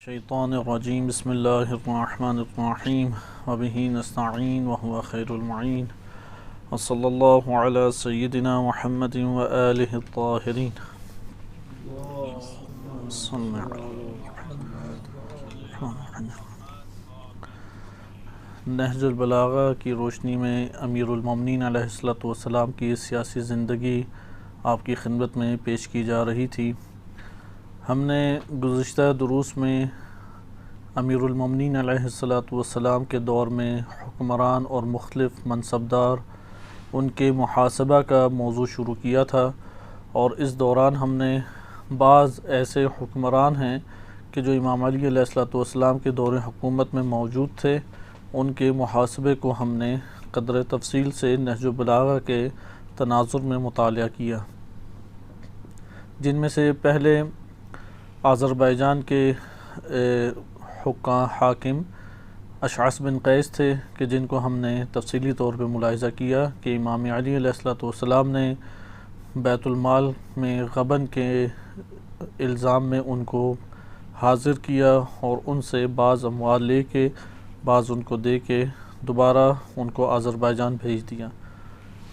الشیطان الرجیم بسم اللہ الرحمن الرحیم وبہ نستعین وهو خیر المعین وصلی اللہ علی سیدنا محمد وآلہ الطاہرین صلی نہج البلاغہ کی روشنی میں امیر المومنین علیہ السلام کی سیاسی زندگی آپ کی خدمت میں پیش کی جا رہی تھی۔ ہم نے گزشتہ دروس میں امیر المومنین علیہ السلام کے دور میں حکمران اور مختلف منصبدار ان کے محاسبہ کا موضوع شروع کیا تھا، اور اس دوران ہم نے بعض ایسے حکمران ہیں کہ جو امام علی علیہ السلام کے دور حکومت میں موجود تھے، ان کے محاسبے کو ہم نے قدر تفصیل سے نہج البلاغہ کے تناظر میں مطالعہ کیا، جن میں سے پہلے آذربائیجان کے حاکم اشعث بن قیس تھے، کہ جن کو ہم نے تفصیلی طور پہ ملاحظہ کیا کہ امام علی علیہ السلام نے بیت المال میں غبن کے الزام میں ان کو حاضر کیا اور ان سے بعض اموال لے کے بعض ان کو دے کے دوبارہ ان کو آذربائیجان بھیج دیا۔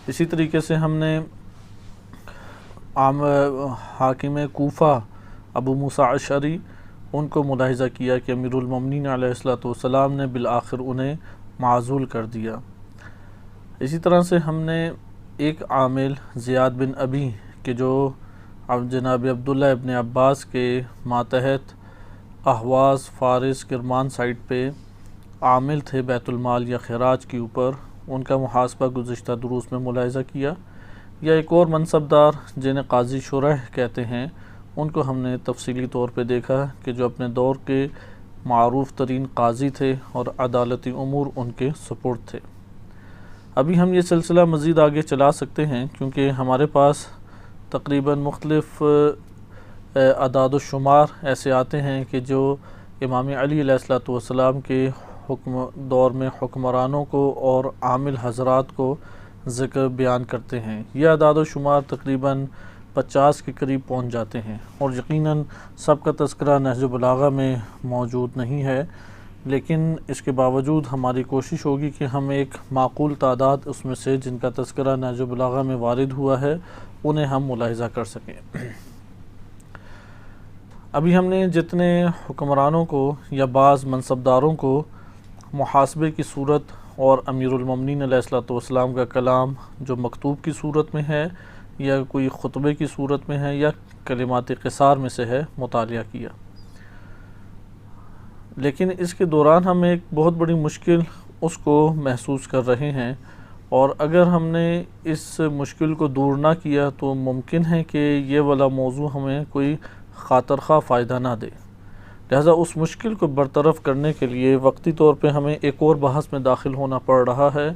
اسی طریقے سے ہم نے حاکم کوفہ ابو موسیٰ اشعری ان کو ملاحظہ کیا کہ امیر المومنین علیہ السلام نے بالآخر انہیں معزول کر دیا۔ اسی طرح سے ہم نے ایک عامل زیاد بن ابی کہ جو جناب عبداللہ ابن عباس کے ماتحت اہواز فارس کرمان سائٹ پہ عامل تھے بیت المال یا خراج کے اوپر، ان کا محاسبہ گزشتہ دروس میں ملاحظہ کیا۔ یا ایک اور منصبدار جنہیں قاضی شرح کہتے ہیں، ان کو ہم نے تفصیلی طور پہ دیکھا کہ جو اپنے دور کے معروف ترین قاضی تھے اور عدالتی امور ان کے سپرد تھے۔ ابھی ہم یہ سلسلہ مزید آگے چلا سکتے ہیں، کیونکہ ہمارے پاس تقریباً مختلف اعداد و شمار ایسے آتے ہیں کہ جو امام علی علیہ السلام کے دور میں حکمرانوں کو اور عامل حضرات کو ذکر بیان کرتے ہیں۔ یہ اعداد و شمار تقریباً 50 کے قریب پہنچ جاتے ہیں، اور یقیناً سب کا تذکرہ نہج البلاغہ میں موجود نہیں ہے، لیکن اس کے باوجود ہماری کوشش ہوگی کہ ہم ایک معقول تعداد اس میں سے جن کا تذکرہ نہج البلاغہ میں وارد ہوا ہے انہیں ہم ملاحظہ کر سکیں۔ ابھی ہم نے جتنے حکمرانوں کو یا بعض منصبداروں کو محاسبے کی صورت اور امیر المومنین علیہ السلام کا کلام جو مکتوب کی صورت میں ہے یا کوئی خطبے کی صورت میں ہے یا کلمات قصار میں سے ہے مطالعہ کیا، لیکن اس کے دوران ہم ایک بہت بڑی مشکل اس کو محسوس کر رہے ہیں، اور اگر ہم نے اس مشکل کو دور نہ کیا تو ممکن ہے کہ یہ والا موضوع ہمیں کوئی خاطر خواہ فائدہ نہ دے۔ لہذا اس مشکل کو برطرف کرنے کے لیے وقتی طور پہ ہمیں ایک اور بحث میں داخل ہونا پڑ رہا ہے،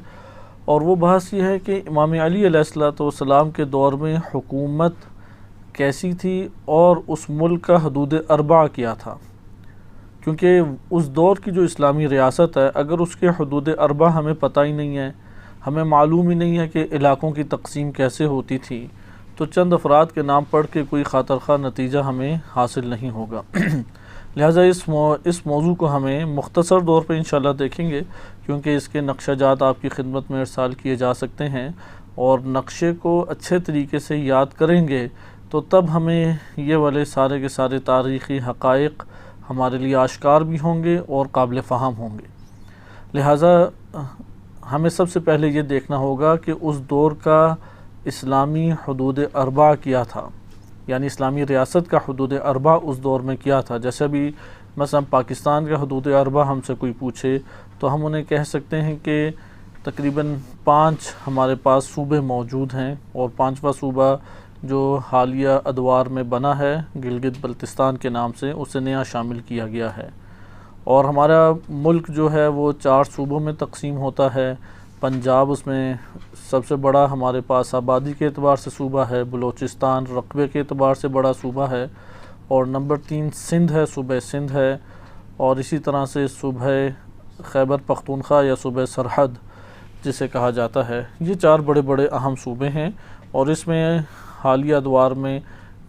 اور وہ بحث یہ ہے کہ امام علی علیہ السلام کے دور میں حکومت کیسی تھی اور اس ملک کا حدود اربع کیا تھا، کیونکہ اس دور کی جو اسلامی ریاست ہے اگر اس کے حدود اربع ہمیں پتہ ہی نہیں ہے، ہمیں معلوم ہی نہیں ہے کہ علاقوں کی تقسیم کیسے ہوتی تھی، تو چند افراد کے نام پڑھ کے کوئی خاطر خواہ نتیجہ ہمیں حاصل نہیں ہوگا۔ لہٰذا اس موضوع کو ہمیں مختصر طور پہ انشاءاللہ دیکھیں گے، کیونکہ اس کے نقشہ جات آپ کی خدمت میں ارسال کیے جا سکتے ہیں، اور نقشے کو اچھے طریقے سے یاد کریں گے تو تب ہمیں یہ والے سارے کے سارے تاریخی حقائق ہمارے لیے آشکار بھی ہوں گے اور قابل فہم ہوں گے۔ لہٰذا ہمیں سب سے پہلے یہ دیکھنا ہوگا کہ اس دور کا اسلامی حدود اربع کیا تھا، یعنی اسلامی ریاست کا حدود اربع اس دور میں کیا تھا۔ جیسے ابھی مثلا پاکستان کا حدود اربع ہم سے کوئی پوچھے تو ہم انہیں کہہ سکتے ہیں کہ تقریباً 5 ہمارے پاس صوبے موجود ہیں، اور 5واں صوبہ جو حالیہ ادوار میں بنا ہے گلگت بلتستان کے نام سے، اسے نیا شامل کیا گیا ہے، اور ہمارا ملک جو ہے وہ 4 صوبوں میں تقسیم ہوتا ہے۔ پنجاب اس میں سب سے بڑا ہمارے پاس آبادی کے اعتبار سے صوبہ ہے، بلوچستان رقبے کے اعتبار سے بڑا صوبہ ہے، اور نمبر 3 سندھ ہے، صوبہ سندھ ہے، اور اسی طرح سے صوبہ خیبر پختونخوا یا صوبہ سرحد جسے کہا جاتا ہے۔ یہ 4 بڑے بڑے اہم صوبے ہیں، اور اس میں حالیہ ادوار میں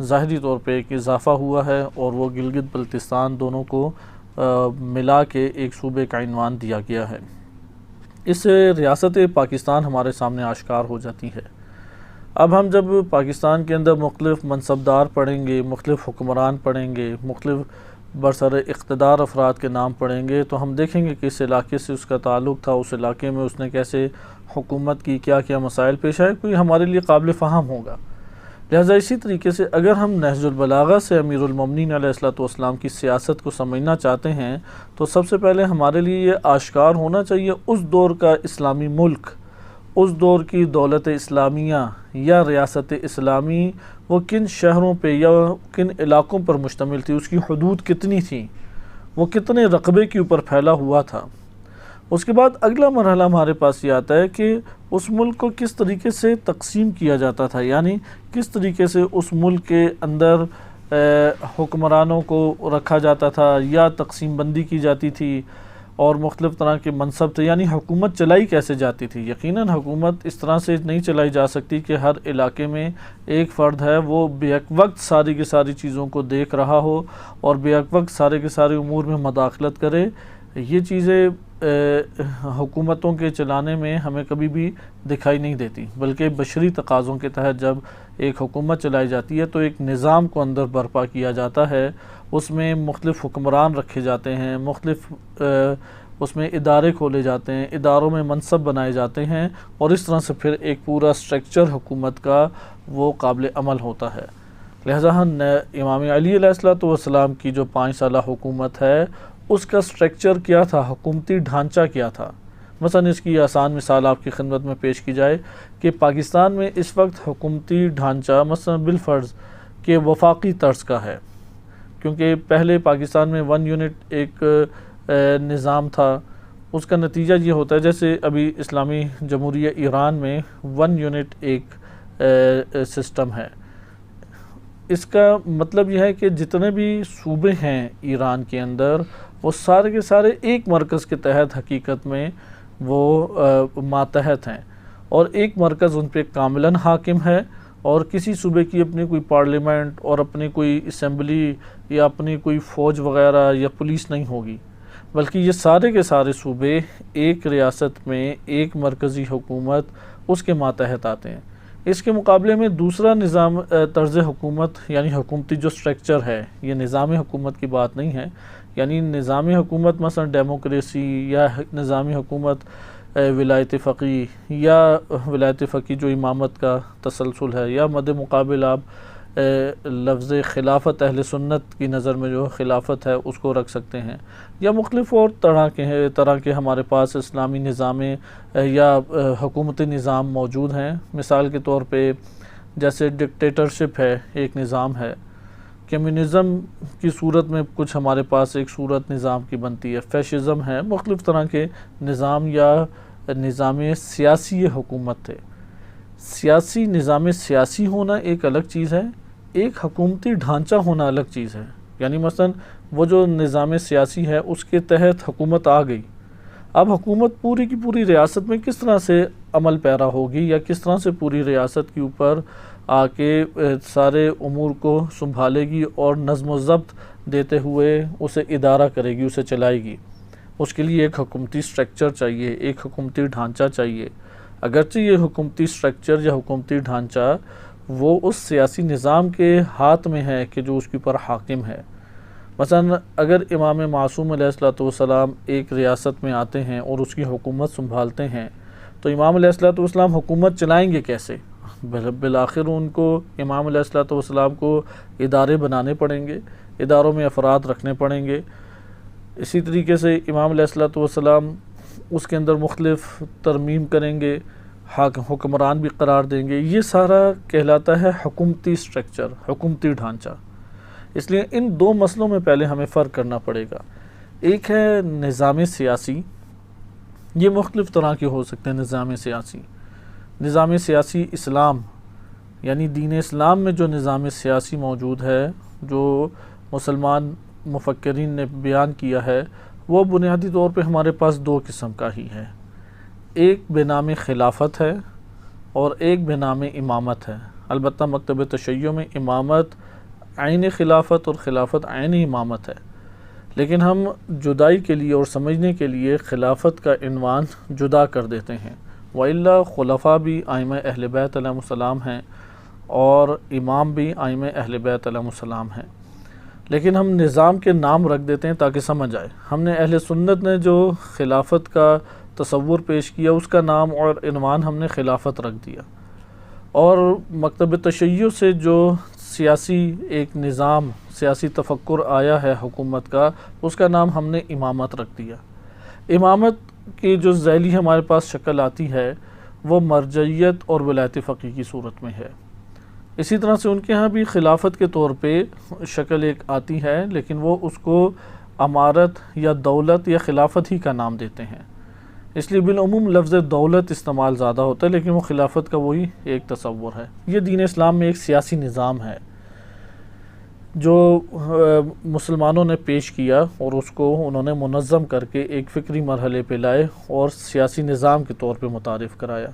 ظاہری طور پہ ایک اضافہ ہوا ہے، اور وہ گلگت بلتستان دونوں کو ملا کے ایک صوبے کا عنوان دیا گیا ہے۔ اس سے ریاست پاکستان ہمارے سامنے آشکار ہو جاتی ہے۔ اب ہم جب پاکستان کے اندر مختلف منصبدار پڑھیں گے، مختلف حکمران پڑھیں گے، مختلف برسر اقتدار افراد کے نام پڑھیں گے، تو ہم دیکھیں گے کہ اس علاقے سے اس کا تعلق تھا، اس علاقے میں اس نے کیسے حکومت کی، کیا کیا مسائل پیش آئے، کوئی ہمارے لیے قابل فہم ہوگا۔ لہٰذا اسی طریقے سے اگر ہم نہج البلاغہ سے امیر المومنین علیہ الصلوۃ والسلام کی سیاست کو سمجھنا چاہتے ہیں، تو سب سے پہلے ہمارے لیے یہ آشکار ہونا چاہیے اس دور کا اسلامی ملک، اس دور کی دولت اسلامیہ یا ریاست اسلامی وہ کن شہروں پہ یا کن علاقوں پر مشتمل تھی، اس کی حدود کتنی تھیں، وہ کتنے رقبے کے اوپر پھیلا ہوا تھا۔ اس کے بعد اگلا مرحلہ ہمارے پاس یہ آتا ہے کہ اس ملک کو کس طریقے سے تقسیم کیا جاتا تھا، یعنی کس طریقے سے اس ملک کے اندر حکمرانوں کو رکھا جاتا تھا یا تقسیم بندی کی جاتی تھی، اور مختلف طرح کے منصب تھے، یعنی حکومت چلائی کیسے جاتی تھی۔ یقیناً حکومت اس طرح سے نہیں چلائی جا سکتی کہ ہر علاقے میں ایک فرد ہے وہ بیک وقت ساری کی ساری چیزوں کو دیکھ رہا ہو اور بیک وقت سارے کے سارے امور میں مداخلت کرے۔ یہ چیزیں حکومتوں کے چلانے میں ہمیں کبھی بھی دکھائی نہیں دیتی، بلکہ بشری تقاضوں کے تحت جب ایک حکومت چلائی جاتی ہے تو ایک نظام کو اندر برپا کیا جاتا ہے، اس میں مختلف حکمران رکھے جاتے ہیں، مختلف اس میں ادارے کھولے جاتے ہیں، اداروں میں منصب بنائے جاتے ہیں، اور اس طرح سے پھر ایک پورا سٹرکچر حکومت کا وہ قابل عمل ہوتا ہے۔ لہذا امام علی علیہ السلام کی جو 5 سالہ حکومت ہے اس کا سٹرکچر کیا تھا، حکومتی ڈھانچہ کیا تھا۔ مثلا اس کی آسان مثال آپ کی خدمت میں پیش کی جائے کہ پاکستان میں اس وقت حکومتی ڈھانچہ مثلا بالفرض کہ وفاقی طرز کا ہے، کیونکہ پہلے پاکستان میں 1 یونٹ ایک نظام تھا۔ اس کا نتیجہ یہ ہوتا ہے جیسے ابھی اسلامی جمہوریہ ایران میں 1 یونٹ ایک سسٹم ہے۔ اس کا مطلب یہ ہے کہ جتنے بھی صوبے ہیں ایران کے اندر وہ سارے کے سارے ایک مرکز کے تحت حقیقت میں وہ ماتحت ہیں، اور ایک مرکز ان پہ کاملاً حاکم ہے، اور کسی صوبے کی اپنی کوئی پارلیمنٹ اور اپنی کوئی اسمبلی یا اپنی کوئی فوج وغیرہ یا پولیس نہیں ہوگی، بلکہ یہ سارے کے سارے صوبے ایک ریاست میں ایک مرکزی حکومت اس کے ماتحت آتے ہیں۔ اس کے مقابلے میں دوسرا نظام طرز حکومت یعنی حکومتی جو سٹرکچر ہے، یہ نظام حکومت کی بات نہیں ہے، یعنی نظام حکومت مثلا ڈیموکریسی یا نظام حکومت ولایت فقیہ یا ولایت فقیہ جو امامت کا تسلسل ہے، یا مد مقابل آپ لفظ خلافت اہل سنت کی نظر میں جو خلافت ہے اس کو رکھ سکتے ہیں، یا مختلف اور طرح کے ہمارے پاس اسلامی نظام یا حکومتی نظام موجود ہیں۔ مثال کے طور پہ جیسے ڈکٹیٹرشپ ہے، ایک نظام ہے، کمیونزم کی صورت میں کچھ ہمارے پاس ایک صورت نظام کی بنتی ہے، فیشزم ہے، مختلف طرح کے نظام یا نظام سیاسی حکومت تھے۔ سیاسی نظام سیاسی ہونا ایک الگ چیز ہے، ایک حکومتی ڈھانچہ ہونا الگ چیز ہے۔ یعنی مثلا وہ جو نظام سیاسی ہے اس کے تحت حکومت آ گئی، اب حکومت پوری کی پوری ریاست میں کس طرح سے عمل پیرا ہوگی، یا کس طرح سے پوری ریاست کے اوپر آ کے سارے امور کو سنبھالے گی اور نظم و ضبط دیتے ہوئے اسے ادارہ کرے گی، اسے چلائے گی۔ اس کے لیے ایک حکومتی سٹرکچر چاہیے، ایک حکومتی ڈھانچہ چاہیے۔ اگرچہ یہ حکومتی سٹرکچر یا حکومتی ڈھانچہ وہ اس سیاسی نظام کے ہاتھ میں ہے کہ جو اس کے اوپر حاکم ہے۔ مثلا اگر امام معصوم علیہ السلام ایک ریاست میں آتے ہیں اور اس کی حکومت سنبھالتے ہیں، تو امام علیہ السلام حکومت چلائیں گے کیسے؟ بالآخر ان کو امام علیہ السلام کو ادارے بنانے پڑیں گے، اداروں میں افراد رکھنے پڑیں گے۔ اسی طریقے سے امام علیہ السلام اس کے اندر مختلف ترمیم کریں گے، حکمران بھی قرار دیں گے۔ یہ سارا کہلاتا ہے حکومتی سٹرکچر، حکومتی ڈھانچہ۔ اس لیے ان دو مسئلوں میں پہلے ہمیں فرق کرنا پڑے گا۔ ایک ہے نظام سیاسی، یہ مختلف طرح کے ہو سکتے ہیں۔ نظام سیاسی اسلام یعنی دین اسلام میں جو نظام سیاسی موجود ہے، جو مسلمان مفکرین نے بیان کیا ہے، وہ بنیادی طور پہ ہمارے پاس 2 قسم کا ہی ہے۔ ایک بے نام خلافت ہے اور ایک بے نام امامت ہے۔ البتہ مکتب تشیع میں امامت عین خلافت اور خلافت عین امامت ہے، لیکن ہم جدائی کے لیے اور سمجھنے کے لیے خلافت کا عنوان جدا کر دیتے ہیں، وَإِلَّا خلفاء بھی ائمہ اہل بیت علیہ السلام ہیں اور امام بھی ائمہ اہل بیت علیہ السلام ہیں، لیکن ہم نظام کے نام رکھ دیتے ہیں تاکہ سمجھ آئے۔ ہم نے اہل سنت نے جو خلافت کا تصور پیش کیا اس کا نام اور عنوان ہم نے خلافت رکھ دیا، اور مکتب تشیع سے جو سیاسی ایک نظام، سیاسی تفکر آیا ہے حکومت کا، اس کا نام ہم نے امامت رکھ دیا۔ امامت کی جو ذیلی ہمارے پاس شکل آتی ہے وہ مرجعیت اور ولایت فقیہ کی صورت میں ہے۔ اسی طرح سے ان کے ہاں بھی خلافت کے طور پہ شکل ایک آتی ہے، لیکن وہ اس کو امارت یا دولت یا خلافت ہی کا نام دیتے ہیں، اس لیے بالعموم لفظ دولت استعمال زیادہ ہوتا ہے، لیکن وہ خلافت کا وہی ایک تصور ہے۔ یہ دین اسلام میں ایک سیاسی نظام ہے جو مسلمانوں نے پیش کیا، اور اس کو انہوں نے منظم کر کے ایک فکری مرحلے پہ لائے اور سیاسی نظام کے طور پہ متعارف کرایا۔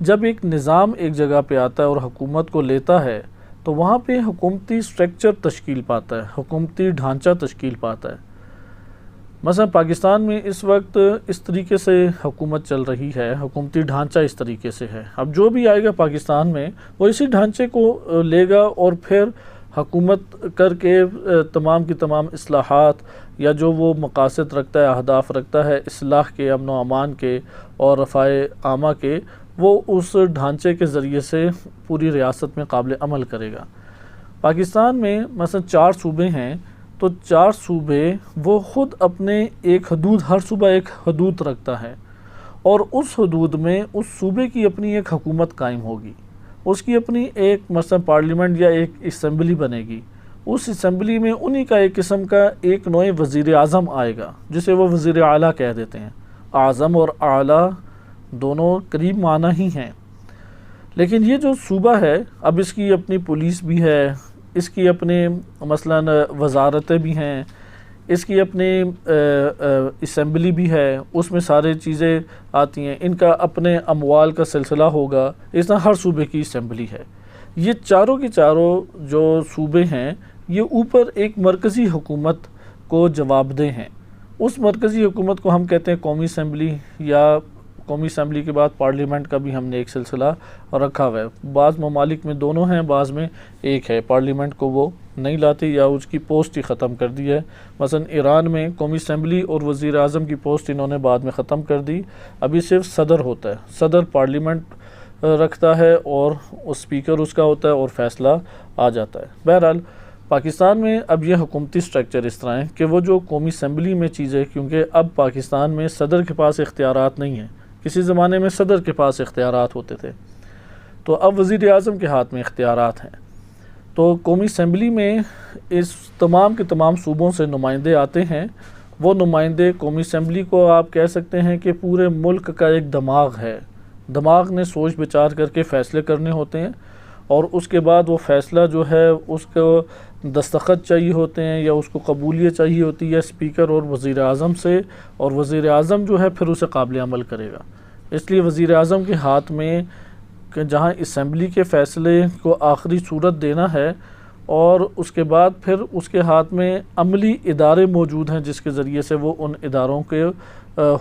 جب ایک نظام ایک جگہ پہ آتا ہے اور حکومت کو لیتا ہے تو وہاں پہ حکومتی سٹرکچر تشکیل پاتا ہے، حکومتی ڈھانچہ تشکیل پاتا ہے۔ مثلا پاکستان میں اس وقت اس طریقے سے حکومت چل رہی ہے، حکومتی ڈھانچہ اس طریقے سے ہے۔ اب جو بھی آئے گا پاکستان میں وہ اسی ڈھانچے کو لے گا اور پھر حکومت کر کے تمام کی تمام اصلاحات یا جو وہ مقاصد رکھتا ہے، اہداف رکھتا ہے اصلاح کے، امن و امان کے اور رفاع عامہ کے، وہ اس ڈھانچے کے ذریعے سے پوری ریاست میں قابل عمل کرے گا۔ پاکستان میں مثلا 4 صوبے ہیں، تو 4 صوبے وہ خود اپنے ایک حدود، ہر صوبہ ایک حدود رکھتا ہے، اور اس حدود میں اس صوبے کی اپنی ایک حکومت قائم ہوگی، اس کی اپنی ایک مثلا پارلیمنٹ یا ایک اسمبلی بنے گی۔ اس اسمبلی میں انہی کا ایک قسم کا ایک نوع وزیر اعظم آئے گا جسے وہ وزیر اعلیٰ کہہ دیتے ہیں۔ اعظم اور اعلیٰ دونوں قریب معنی ہی ہیں، لیکن یہ جو صوبہ ہے اب اس کی اپنی پولیس بھی ہے، اس کی اپنے مثلا وزارتیں بھی ہیں، اس کی اپنی اسمبلی بھی ہے، اس میں سارے چیزیں آتی ہیں، ان کا اپنے اموال کا سلسلہ ہوگا، اس طرح ہر صوبے کی اسمبلی ہے۔ یہ چاروں کی چاروں جو صوبے ہیں یہ اوپر ایک مرکزی حکومت کو جواب دہ ہیں۔ اس مرکزی حکومت کو ہم کہتے ہیں قومی اسمبلی، یا قومی اسمبلی کے بعد پارلیمنٹ کا بھی ہم نے ایک سلسلہ رکھا ہوا ہے۔ بعض ممالک میں دونوں ہیں، بعض میں ایک ہے، پارلیمنٹ کو وہ نہیں لاتے یا اس کی پوسٹ ہی ختم کر دی ہے۔ مثلا ایران میں قومی اسمبلی اور وزیر اعظم کی پوسٹ انہوں نے بعد میں ختم کر دی، ابھی صرف صدر ہوتا ہے، صدر پارلیمنٹ رکھتا ہے اور اسپیکر اس کا ہوتا ہے اور فیصلہ آ جاتا ہے۔ بہرحال پاکستان میں اب یہ حکومتی سٹرکچر اس طرح ہے کہ وہ جو قومی اسمبلی میں چیزیں، کیونکہ اب پاکستان میں صدر کے پاس اختیارات نہیں ہیں، کسی زمانے میں صدر کے پاس اختیارات ہوتے تھے، تو اب وزیر اعظم کے ہاتھ میں اختیارات ہیں۔ تو قومی اسمبلی میں اس تمام کے تمام صوبوں سے نمائندے آتے ہیں، وہ نمائندے قومی اسمبلی کو آپ کہہ سکتے ہیں کہ پورے ملک کا ایک دماغ ہے، دماغ نے سوچ بچار کر کے فیصلے کرنے ہوتے ہیں، اور اس کے بعد وہ فیصلہ جو ہے اس کو دستخط چاہیے ہوتے ہیں یا اس کو قبولیت چاہیے ہوتی ہے اسپیکر اور وزیر اعظم سے، اور وزیر اعظم جو ہے پھر اسے قابل عمل کرے گا۔ اس لیے وزیر اعظم کے ہاتھ میں کہ جہاں اسمبلی کے فیصلے کو آخری صورت دینا ہے، اور اس کے بعد پھر اس کے ہاتھ میں عملی ادارے موجود ہیں جس کے ذریعے سے وہ ان اداروں کے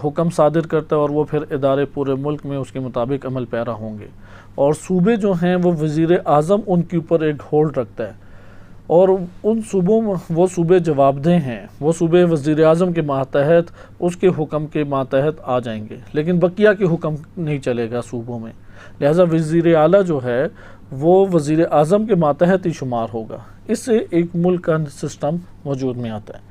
حکم صادر کرتا ہے، اور وہ پھر ادارے پورے ملک میں اس کے مطابق عمل پیرا ہوں گے، اور صوبے جو ہیں وہ وزیر اعظم ان کے اوپر ایک ہولڈ رکھتا ہے، اور ان صوبوں میں وہ صوبے جواب دہ ہیں، وہ صوبے وزیر اعظم کے ماتحت اس کے حکم کے ماتحت آ جائیں گے، لیکن بقیہ کے حکم نہیں چلے گا صوبوں میں، لہٰذا وزیر اعلیٰ جو ہے وہ وزیر اعظم کے ماتحت ہی شمار ہوگا۔ اس سے ایک ملک کا سسٹم وجود میں آتا ہے۔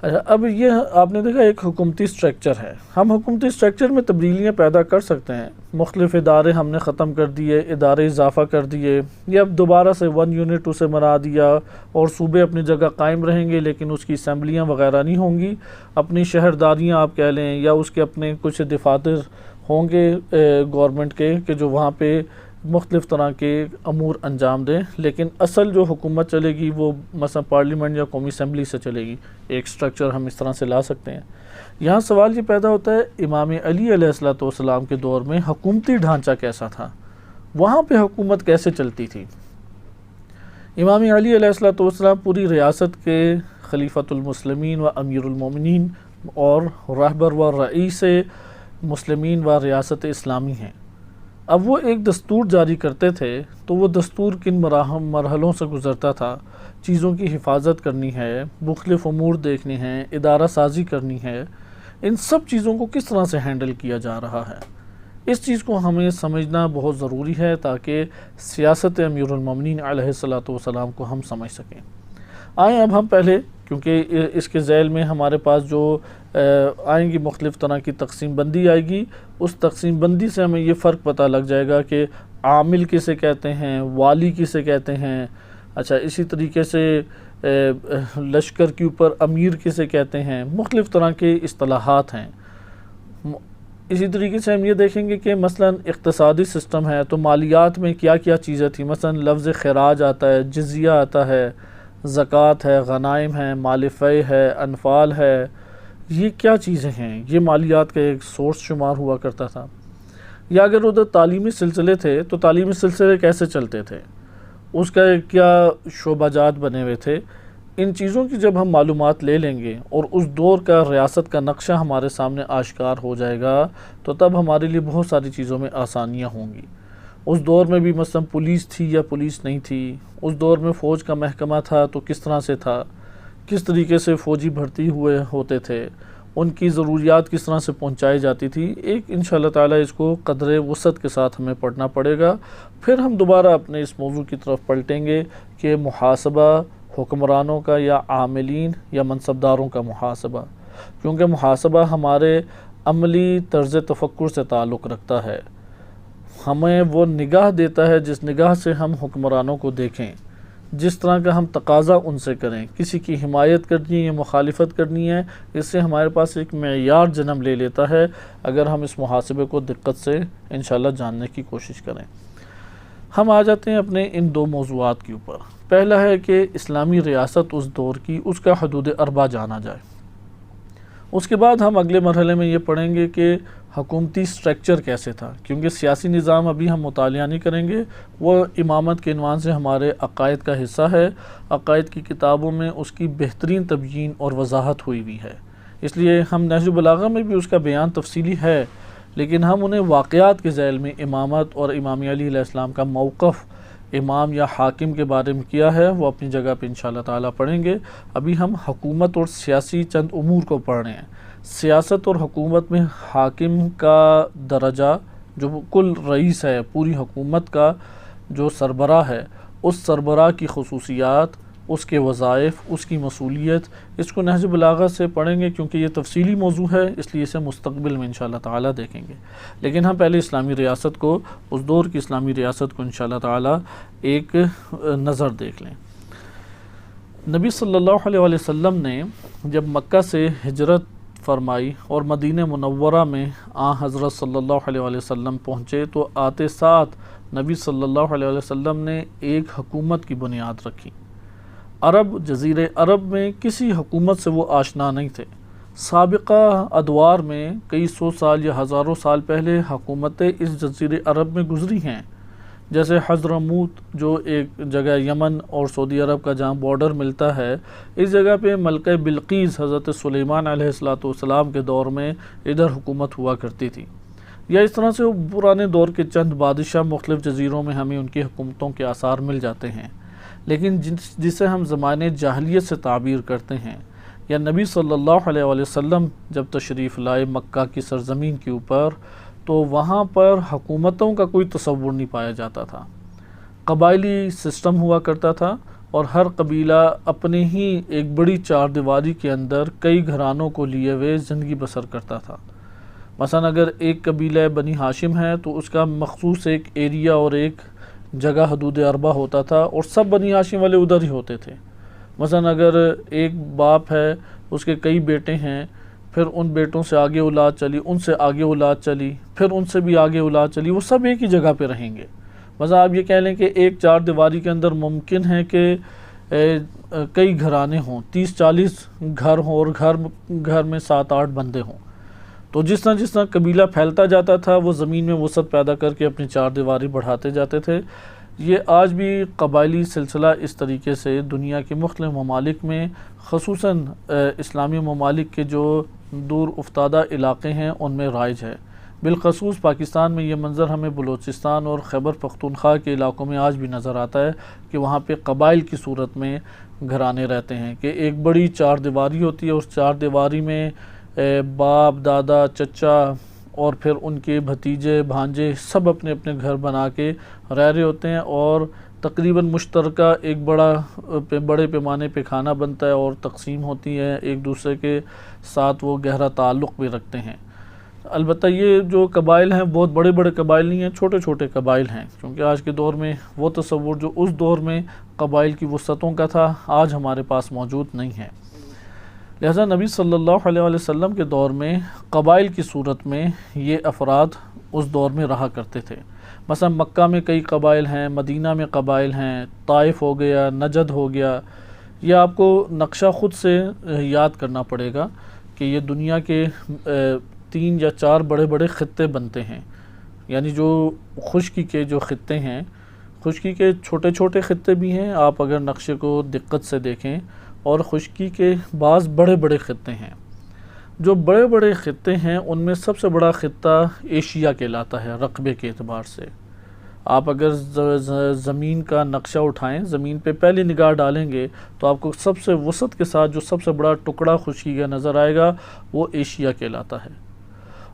اب یہ آپ نے دیکھا ایک حکومتی سٹرکچر ہے، ہم حکومتی سٹرکچر میں تبدیلیاں پیدا کر سکتے ہیں، مختلف ادارے ہم نے ختم کر دیے، ادارے اضافہ کر دیے، یا اب دوبارہ سے 1 یونٹ اسے بنا دیا، اور صوبے اپنی جگہ قائم رہیں گے لیکن اس کی اسمبلیاں وغیرہ نہیں ہوں گی، اپنی شہرداریاں آپ کہہ لیں، یا اس کے اپنے کچھ دفاتر ہوں گے گورنمنٹ کے کہ جو وہاں پہ مختلف طرح کے امور انجام دیں، لیکن اصل جو حکومت چلے گی وہ مثلا پارلیمنٹ یا قومی اسمبلی سے چلے گی۔ ایک سٹرکچر ہم اس طرح سے لا سکتے ہیں۔ یہاں سوال یہ پیدا ہوتا ہے امام علی علیہ السلام کے دور میں حکومتی ڈھانچہ کیسا تھا، وہاں پہ حکومت کیسے چلتی تھی؟ امام علی علیہ الصلوۃ والسلام پوری ریاست کے خلیفۃ المسلمین و امیر المومنین اور رہبر و رئیس مسلمین و ریاست اسلامی ہیں۔ اب وہ ایک دستور جاری کرتے تھے تو وہ دستور کن مرحلوں سے گزرتا تھا، چیزوں کی حفاظت کرنی ہے، مختلف امور دیکھنے ہیں، ادارہ سازی کرنی ہے، ان سب چیزوں کو کس طرح سے ہینڈل کیا جا رہا ہے، اس چیز کو ہمیں سمجھنا بہت ضروری ہے تاکہ سیاست امیر المومنین علیہ الصلوۃ والسلام کو ہم سمجھ سکیں۔ آئیں اب ہم پہلے، کیونکہ اس کے ذیل میں ہمارے پاس جو آئیں گی مختلف طرح کی تقسیم بندی آئے گی، اس تقسیم بندی سے ہمیں یہ فرق پتہ لگ جائے گا کہ عامل کسے کہتے ہیں، والی کسے کہتے ہیں، اچھا اسی طریقے سے لشکر کے اوپر امیر کسے کہتے ہیں، مختلف طرح کے اصطلاحات ہیں۔ اسی طریقے سے ہم یہ دیکھیں گے کہ مثلا اقتصادی سسٹم ہے تو مالیات میں کیا کیا چیزیں تھیں، مثلا لفظ خراج آتا ہے، جزیہ آتا ہے، زکوٰۃ ہے، غنائم ہے، مال فی ہے، انفال ہے، یہ کیا چیزیں ہیں، یہ مالیات کا ایک سورس شمار ہوا کرتا تھا۔ یا اگر ادھر تعلیمی سلسلے تھے تو تعلیمی سلسلے کیسے چلتے تھے، اس کا کیا شعبہ جات بنے ہوئے تھے، ان چیزوں کی جب ہم معلومات لے لیں گے اور اس دور کا ریاست کا نقشہ ہمارے سامنے آشکار ہو جائے گا تو تب ہمارے لیے بہت ساری چیزوں میں آسانیاں ہوں گی۔ اس دور میں بھی مثلا پولیس تھی یا پولیس نہیں تھی، اس دور میں فوج کا محکمہ تھا تو کس طرح سے تھا، کس طریقے سے فوجی بھرتی ہوئے ہوتے تھے، ان کی ضروریات کس طرح سے پہنچائی جاتی تھی، ایک انشاءاللہ تعالی اس کو قدر وسعت کے ساتھ ہمیں پڑھنا پڑے گا۔ پھر ہم دوبارہ اپنے اس موضوع کی طرف پلٹیں گے کہ محاسبہ حکمرانوں کا یا عاملین یا منصبداروں کا محاسبہ، کیونکہ محاسبہ ہمارے عملی طرز تفکر سے تعلق رکھتا ہے، ہمیں وہ نگاہ دیتا ہے جس نگاہ سے ہم حکمرانوں کو دیکھیں، جس طرح کا ہم تقاضا ان سے کریں، کسی کی حمایت کرنی ہے یا مخالفت کرنی ہے، اس سے ہمارے پاس ایک معیار جنم لے لیتا ہے اگر ہم اس محاسبے کو دقت سے انشاءاللہ جاننے کی کوشش کریں۔ ہم آ جاتے ہیں اپنے ان دو موضوعات کے اوپر۔ پہلا ہے کہ اسلامی ریاست اس دور کی، اس کا حدود اربع جانا جائے۔ اس کے بعد ہم اگلے مرحلے میں یہ پڑھیں گے کہ حکومتی سٹرکچر کیسے تھا، کیونکہ سیاسی نظام ابھی ہم مطالعہ نہیں کریں گے، وہ امامت کے عنوان سے ہمارے عقائد کا حصہ ہے، عقائد کی کتابوں میں اس کی بہترین تبیین اور وضاحت ہوئی ہوئی ہے، اس لیے ہم نہج البلاغہ میں بھی اس کا بیان تفصیلی ہے، لیکن ہم انہیں واقعات کے ذیل میں امامت اور امام علی علیہ السلام کا موقف امام یا حاکم کے بارے میں کیا ہے وہ اپنی جگہ پہ انشاءاللہ تعالیٰ پڑھیں گے۔ ابھی ہم حکومت اور سیاسی چند امور کو پڑھ رہے ہیں۔ سیاست اور حکومت میں حاکم کا درجہ جو کل رئیس ہے، پوری حکومت کا جو سربراہ ہے، اس سربراہ کی خصوصیات، اس کے وظائف، اس کی مسئولیت، اس کو نہج بلاغہ سے پڑھیں گے کیونکہ یہ تفصیلی موضوع ہے، اس لیے اسے مستقبل میں انشاءاللہ تعالیٰ دیکھیں گے۔ لیکن ہم پہلے اسلامی ریاست کو، اس دور کی اسلامی ریاست کو انشاءاللہ تعالیٰ ایک نظر دیکھ لیں۔ نبی صلی اللہ علیہ وسلم نے جب مکہ سے ہجرت فرمائی اور مدینہ منورہ میں حضرت صلی اللہ علیہ وسلم پہنچے تو آتے ساتھ نبی صلی اللہ علیہ وسلم نے ایک حکومت کی بنیاد رکھی۔ عرب، جزیرے عرب میں کسی حکومت سے وہ آشنا نہیں تھے۔ سابقہ ادوار میں کئی سو سال یا ہزاروں سال پہلے حکومتیں اس جزیرے عرب میں گزری ہیں، جیسے حضرموت جو ایک جگہ یمن اور سعودی عرب کا جہاں بارڈر ملتا ہے، اس جگہ پہ ملکہ بلقیس حضرت سلیمان علیہ السلام کے دور میں ادھر حکومت ہوا کرتی تھی۔ یا اس طرح سے پرانے دور کے چند بادشاہ مختلف جزیروں میں ہمیں ان کی حکومتوں کے آثار مل جاتے ہیں، لیکن جسے ہم زمانے جاہلیت سے تعبیر کرتے ہیں، یا نبی صلی اللہ علیہ وسلم جب تشریف لائے مکہ کی سرزمین کے اوپر تو وہاں پر حکومتوں کا کوئی تصور نہیں پایا جاتا تھا، قبائلی سسٹم ہوا کرتا تھا اور ہر قبیلہ اپنے ہی ایک بڑی چار دیواری کے اندر کئی گھرانوں کو لیے ہوئے زندگی بسر کرتا تھا۔ مثلا اگر ایک قبیلہ بنی ہاشم ہے تو اس کا مخصوص ایک ایریا اور ایک جگہ حدود اربع ہوتا تھا اور سب بنی ہاشم والے ادھر ہی ہوتے تھے۔ مثلا اگر ایک باپ ہے، اس کے کئی بیٹے ہیں، پھر ان بیٹوں سے آگے اولاد چلی، ان سے آگے اولاد چلی، پھر ان سے بھی آگے اولاد چلی، وہ سب ایک ہی جگہ پہ رہیں گے۔ مثلا آپ یہ کہہ لیں کہ ایک چار دیواری کے اندر ممکن ہے کہ کئی گھرانے ہوں، 30-40 گھر ہوں اور گھر میں 7-8 بندے ہوں، تو جس طرح قبیلہ پھیلتا جاتا تھا وہ زمین میں وسعت پیدا کر کے اپنی چار دیواری بڑھاتے جاتے تھے۔ یہ آج بھی قبائلی سلسلہ اس طریقے سے دنیا کے مختلف ممالک میں، خصوصاً اسلامی ممالک کے جو دور افتادہ علاقے ہیں ان میں رائج ہے۔ بالخصوص پاکستان میں یہ منظر ہمیں بلوچستان اور خیبر پختونخوا کے علاقوں میں آج بھی نظر آتا ہے کہ وہاں پہ قبائل کی صورت میں گھرانے رہتے ہیں، کہ ایک بڑی چار دیواری ہوتی ہے، اس چار دیواری میں باپ، دادا، چچا اور پھر ان کے بھتیجے، بھانجے سب اپنے اپنے گھر بنا کے رہ رہے ہوتے ہیں، اور تقریباً مشترکہ ایک بڑے پیمانے پہ کھانا بنتا ہے اور تقسیم ہوتی ہے، ایک دوسرے کے ساتھ وہ گہرا تعلق بھی رکھتے ہیں۔ البتہ یہ جو قبائل ہیں بہت بڑے بڑے قبائل نہیں ہیں، چھوٹے چھوٹے قبائل ہیں، کیونکہ آج کے دور میں وہ تصور جو اس دور میں قبائل کی وسعتوں کا تھا آج ہمارے پاس موجود نہیں ہے۔ لہذا نبی صلی اللہ علیہ وسلم کے دور میں قبائل کی صورت میں یہ افراد اس دور میں رہا کرتے تھے۔ مثلا مکہ میں کئی قبائل ہیں، مدینہ میں قبائل ہیں، طائف ہو گیا، نجد ہو گیا۔ یہ آپ کو نقشہ خود سے یاد کرنا پڑے گا کہ یہ دنیا کے 3 یا 4 بڑے بڑے خطے بنتے ہیں، یعنی جو خشکی کے جو خطے ہیں، خشکی کے چھوٹے چھوٹے خطے بھی ہیں آپ اگر نقشے کو دقت سے دیکھیں، اور خشکی کے بعض بڑے بڑے خطے ہیں۔ جو بڑے بڑے خطے ہیں ان میں سب سے بڑا خطہ ایشیا کہلاتا ہے رقبے کے اعتبار سے۔ آپ اگر زمین کا نقشہ اٹھائیں، زمین پہ پہلی نگاہ ڈالیں گے تو آپ کو سب سے وسعت کے ساتھ جو سب سے بڑا ٹکڑا خشکی کا نظر آئے گا وہ ایشیا کہلاتا ہے۔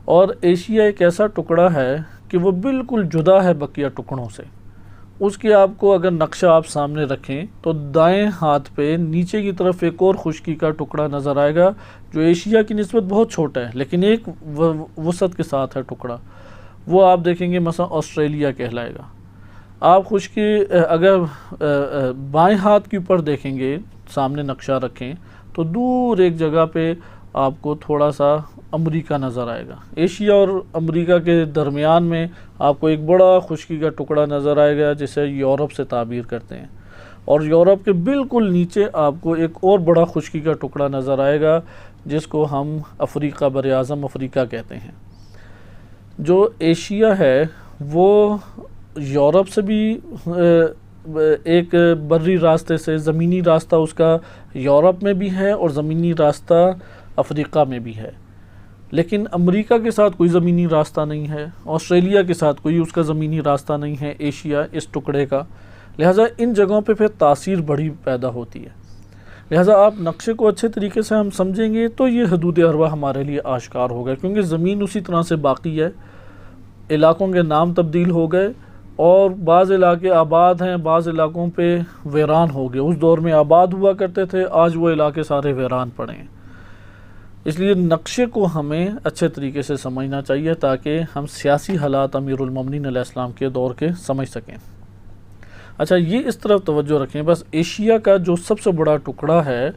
اور ایشیا ایک ایسا ٹکڑا ہے کہ وہ بالکل جدا ہے بقیہ ٹکڑوں سے۔ اس کی آپ کو اگر نقشہ آپ سامنے رکھیں تو دائیں ہاتھ پہ نیچے کی طرف ایک اور خشکی کا ٹکڑا نظر آئے گا جو ایشیا کی نسبت بہت چھوٹا ہے لیکن ایک وسعت کے ساتھ ہے ٹکڑا، وہ آپ دیکھیں گے مثلا آسٹریلیا کہلائے گا۔ آپ خشکی اگر بائیں ہاتھ کے اوپر دیکھیں گے، سامنے نقشہ رکھیں تو دور ایک جگہ پہ آپ کو تھوڑا سا امریکہ نظر آئے گا۔ ایشیا اور امریکہ کے درمیان میں آپ کو ایک بڑا خشکی کا ٹکڑا نظر آئے گا جسے یورپ سے تعبیر کرتے ہیں، اور یورپ کے بالکل نیچے آپ کو ایک اور بڑا خشکی کا ٹکڑا نظر آئے گا جس کو ہم افریقہ، براعظم افریقہ کہتے ہیں۔ جو ایشیا ہے وہ یورپ سے بھی ایک بری راستے سے، زمینی راستہ اس کا یورپ میں بھی ہے اور زمینی راستہ افریقہ میں بھی ہے، لیکن امریکہ کے ساتھ کوئی زمینی راستہ نہیں ہے، آسٹریلیا کے ساتھ کوئی اس کا زمینی راستہ نہیں ہے ایشیا اس ٹکڑے کا۔ لہٰذا ان جگہوں پہ پھر تاثیر بڑی پیدا ہوتی ہے۔ لہٰذا آپ نقشے کو اچھے طریقے سے ہم سمجھیں گے تو یہ حدود اربع ہمارے لیے آشکار ہوگا، کیونکہ زمین اسی طرح سے باقی ہے، علاقوں کے نام تبدیل ہو گئے اور بعض علاقے آباد ہیں، بعض علاقوں پہ ویران ہو گئے۔ اس دور میں آباد ہوا کرتے تھے، آج وہ علاقے سارے ویران پڑے ہیں۔ اس لیے نقشے کو ہمیں اچھے طریقے سے سمجھنا چاہیے تاکہ ہم سیاسی حالات امیر المومنین علیہ السلام کے دور کے سمجھ سکیں۔ اچھا، یہ اس طرف توجہ رکھیں، بس ایشیا کا جو سب سے بڑا ٹکڑا ہے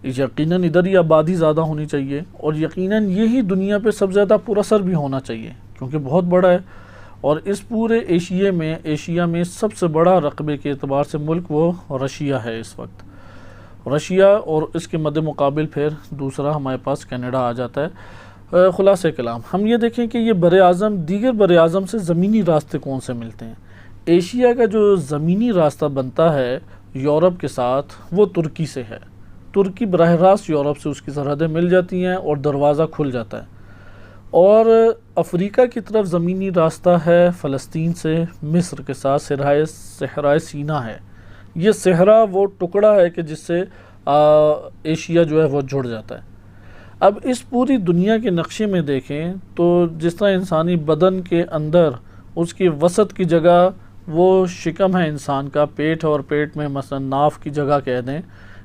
یقیناً ادھر ہی آبادی زیادہ ہونی چاہیے، اور یقیناً یہی دنیا پہ سب سے زیادہ پر اثر بھی ہونا چاہیے کیونکہ بہت بڑا ہے، اور اس پورے ایشیا میں سب سے بڑا رقبے کے اعتبار سے ملک وہ رشیا ہے اس وقت۔ رشیا اور اس کے مد مقابل پھر دوسرا ہمارے پاس کینیڈا آ جاتا ہے۔ خلاصہ کلام ہم یہ دیکھیں کہ یہ براعظم دیگر براعظم سے زمینی راستے کون سے ملتے ہیں۔ ایشیا کا جو زمینی راستہ بنتا ہے یورپ کے ساتھ وہ ترکی سے ہے، ترکی براہ راست یورپ سے اس کی سرحدیں مل جاتی ہیں اور دروازہ کھل جاتا ہے، اور افریقہ کی طرف زمینی راستہ ہے فلسطین سے مصر کے ساتھ صحرائے سینا ہے۔ یہ صحرا وہ ٹکڑا ہے کہ جس سے ایشیا جو ہے وہ جڑ جاتا ہے۔ اب اس پوری دنیا کے نقشے میں دیکھیں تو جس طرح انسانی بدن کے اندر اس کی وسط کی جگہ وہ شکم ہے انسان کا، پیٹ ہے، اور پیٹ میں مثلا ناف کی جگہ کہہ دیں،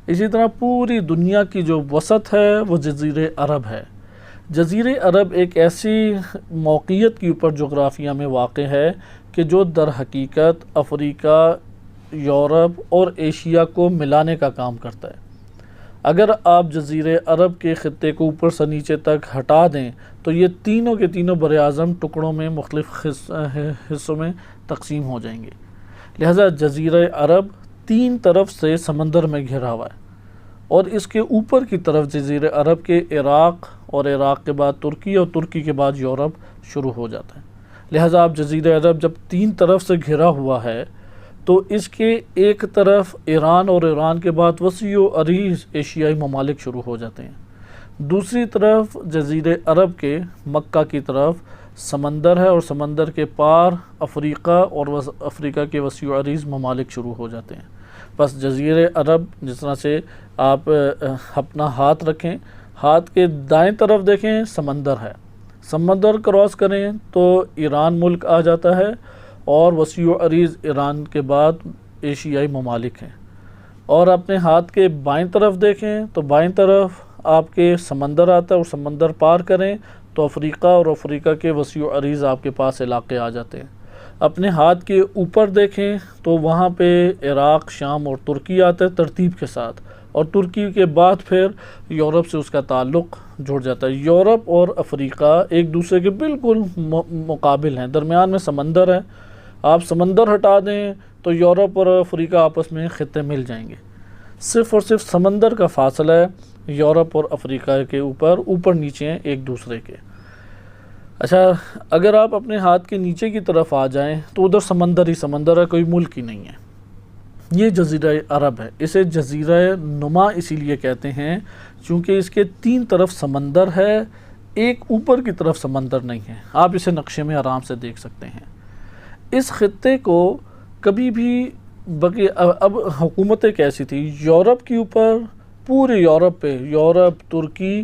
اسی طرح پوری دنیا کی جو وسط ہے وہ جزیرہ عرب ہے۔ جزیرہ عرب ایک ایسی موقعیت کے اوپر جغرافیہ میں واقع ہے کہ جو در حقیقت افریقہ، یورپ اور ایشیا کو ملانے کا کام کرتا ہے۔ اگر آپ جزیرہ عرب کے خطے کو اوپر سے نیچے تک ہٹا دیں تو یہ تینوں کے تینوں براعظم ٹکڑوں میں مختلف حصوں میں تقسیم ہو جائیں گے۔ لہذا جزیرہ عرب 3 طرف سے سمندر میں گھرا ہوا ہے، اور اس کے اوپر کی طرف جزیرہ عرب کے عراق، اور عراق کے بعد ترکی، اور ترکی کے بعد یورپ شروع ہو جاتا ہے۔ لہذا آپ جزیرہ عرب جب 3 طرف سے گھرا ہوا ہے تو اس کے ایک طرف ایران اور ایران کے بعد وسیع و عریض ایشیائی ممالک شروع ہو جاتے ہیں، دوسری طرف جزیرے عرب کے مکہ کی طرف سمندر ہے اور سمندر کے پار افریقہ اور افریقہ کے وسیع و عریض ممالک شروع ہو جاتے ہیں۔ بس جزیرے عرب جس طرح سے آپ اپنا ہاتھ رکھیں، ہاتھ کے دائیں طرف دیکھیں سمندر ہے، سمندر کراس کریں تو ایران ملک آ جاتا ہے، اور وسیع و عریض ایران کے بعد ایشیائی ممالک ہیں۔ اور اپنے ہاتھ کے بائیں طرف دیکھیں تو بائیں طرف آپ کے سمندر آتا ہے، اور سمندر پار کریں تو افریقہ اور افریقہ کے وسیع و عریض آپ کے پاس علاقے آ جاتے ہیں۔ اپنے ہاتھ کے اوپر دیکھیں تو وہاں پہ عراق، شام اور ترکی آتا ہے ترتیب کے ساتھ، اور ترکی کے بعد پھر یورپ سے اس کا تعلق جڑ جاتا ہے۔ یورپ اور افریقہ ایک دوسرے کے بالکل مقابل ہیں، درمیان میں سمندر ہے، آپ سمندر ہٹا دیں تو یورپ اور افریقہ آپس میں خطے مل جائیں گے، صرف اور صرف سمندر کا فاصلہ ہے یورپ اور افریقہ کے اوپر نیچے ہیں ایک دوسرے کے۔ اچھا، اگر آپ اپنے ہاتھ کے نیچے کی طرف آ جائیں تو ادھر سمندر ہی سمندر ہے، کوئی ملک ہی نہیں ہے۔ یہ جزیرہ عرب ہے، اسے جزیرہ نما اسی لیے کہتے ہیں چونکہ اس کے تین طرف سمندر ہے، ایک اوپر کی طرف سمندر نہیں ہے۔ آپ اسے نقشے میں آرام سے دیکھ سکتے ہیں۔ اس خطے کو کبھی بھی اب حکومتیں کیسی تھی، یورپ کے اوپر، پورے یورپ پہ، یورپ، ترکی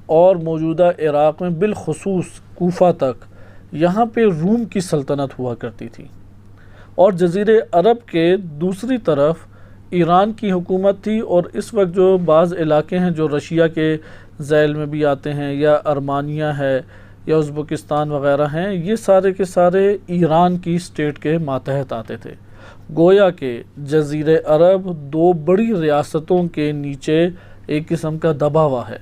اور موجودہ عراق میں بالخصوص کوفہ تک، یہاں پہ روم کی سلطنت ہوا کرتی تھی، اور جزیرے عرب کے دوسری طرف ایران کی حکومت تھی، اور اس وقت جو بعض علاقے ہیں جو رشیا کے ذیل میں بھی آتے ہیں، یا ارمانیہ ہے یا ازبکستان وغیرہ ہیں، یہ سارے کے سارے ایران کی اسٹیٹ کے ماتحت آتے تھے۔ گویا کہ جزیرہ عرب دو بڑی ریاستوں کے نیچے ایک قسم کا دبا ہوا ہے۔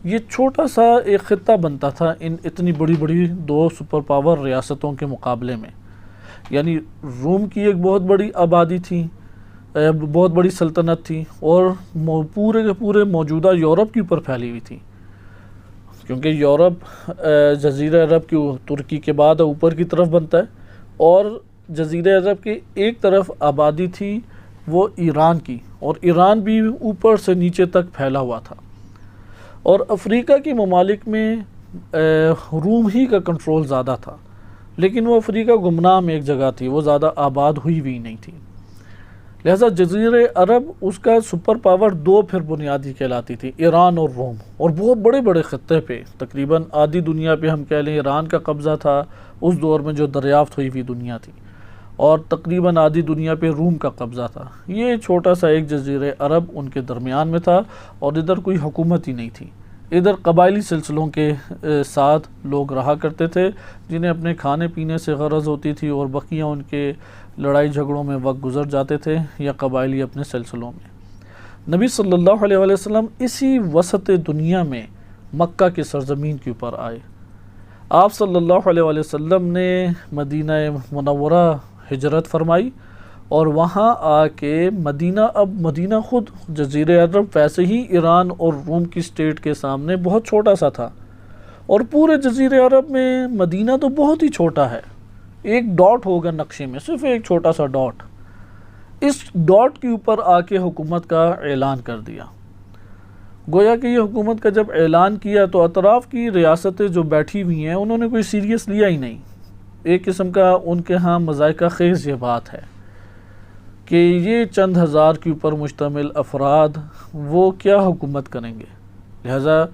یہ چھوٹا سا ایک خطہ بنتا تھا ان اتنی بڑی بڑی دو سپر پاور ریاستوں کے مقابلے میں، یعنی روم کی ایک بہت بڑی آبادی تھی، بہت بڑی سلطنت تھی، اور پورے کے پورے موجودہ یورپ کے اوپر پھیلی ہوئی تھی، کیونکہ یورپ جزیرہ عرب کی ترکی کے بعد اوپر کی طرف بنتا ہے، اور جزیرہ عرب کی ایک طرف آبادی تھی وہ ایران کی، اور ایران بھی اوپر سے نیچے تک پھیلا ہوا تھا، اور افریقہ کی ممالک میں روم ہی کا کنٹرول زیادہ تھا، لیکن وہ افریقہ گمنام ایک جگہ تھی، وہ زیادہ آباد ہوئی بھی نہیں تھی، لہذا جزیرہ عرب اس کا سپر پاور دو پھر بنیادی کہلاتی تھی، ایران اور روم، اور بہت بڑے بڑے خطے پہ، تقریباً آدھی دنیا پہ ہم کہہ لیں ایران کا قبضہ تھا اس دور میں جو دریافت ہوئی ہوئی دنیا تھی، اور تقریباً آدھی دنیا پہ روم کا قبضہ تھا۔ یہ چھوٹا سا ایک جزیرہ عرب ان کے درمیان میں تھا، اور ادھر کوئی حکومت ہی نہیں تھی، ادھر قبائلی سلسلوں کے ساتھ لوگ رہا کرتے تھے جنہیں اپنے کھانے پینے سے غرض ہوتی تھی، اور بقیہ ان کے لڑائی جھگڑوں میں وقت گزر جاتے تھے، یا قبائلی اپنے سلسلوں میں۔ نبی صلی اللہ علیہ وسلم اسی وسط دنیا میں مکہ کے سرزمین کے اوپر آئے۔ آپ صلی اللہ علیہ وسلم نے مدینہ منورہ ہجرت فرمائی، اور وہاں آ کے مدینہ خود جزیرہ عرب ویسے ہی ایران اور روم کی اسٹیٹ کے سامنے بہت چھوٹا سا تھا، اور پورے جزیرہ عرب میں مدینہ تو بہت ہی چھوٹا ہے، ایک ڈاٹ ہوگا نقشے میں، صرف ایک چھوٹا سا ڈاٹ، اس ڈاٹ کے اوپر آ کے حکومت کا اعلان کر دیا۔ گویا کہ یہ حکومت کا جب اعلان کیا تو اطراف کی ریاستیں جو بیٹھی ہوئی ہیں انہوں نے کوئی سیریس لیا ہی نہیں، ایک قسم کا ان کے ہاں مذائقہ خیز یہ بات ہے کہ یہ چند ہزار کے اوپر مشتمل افراد وہ کیا حکومت کریں گے، لہذا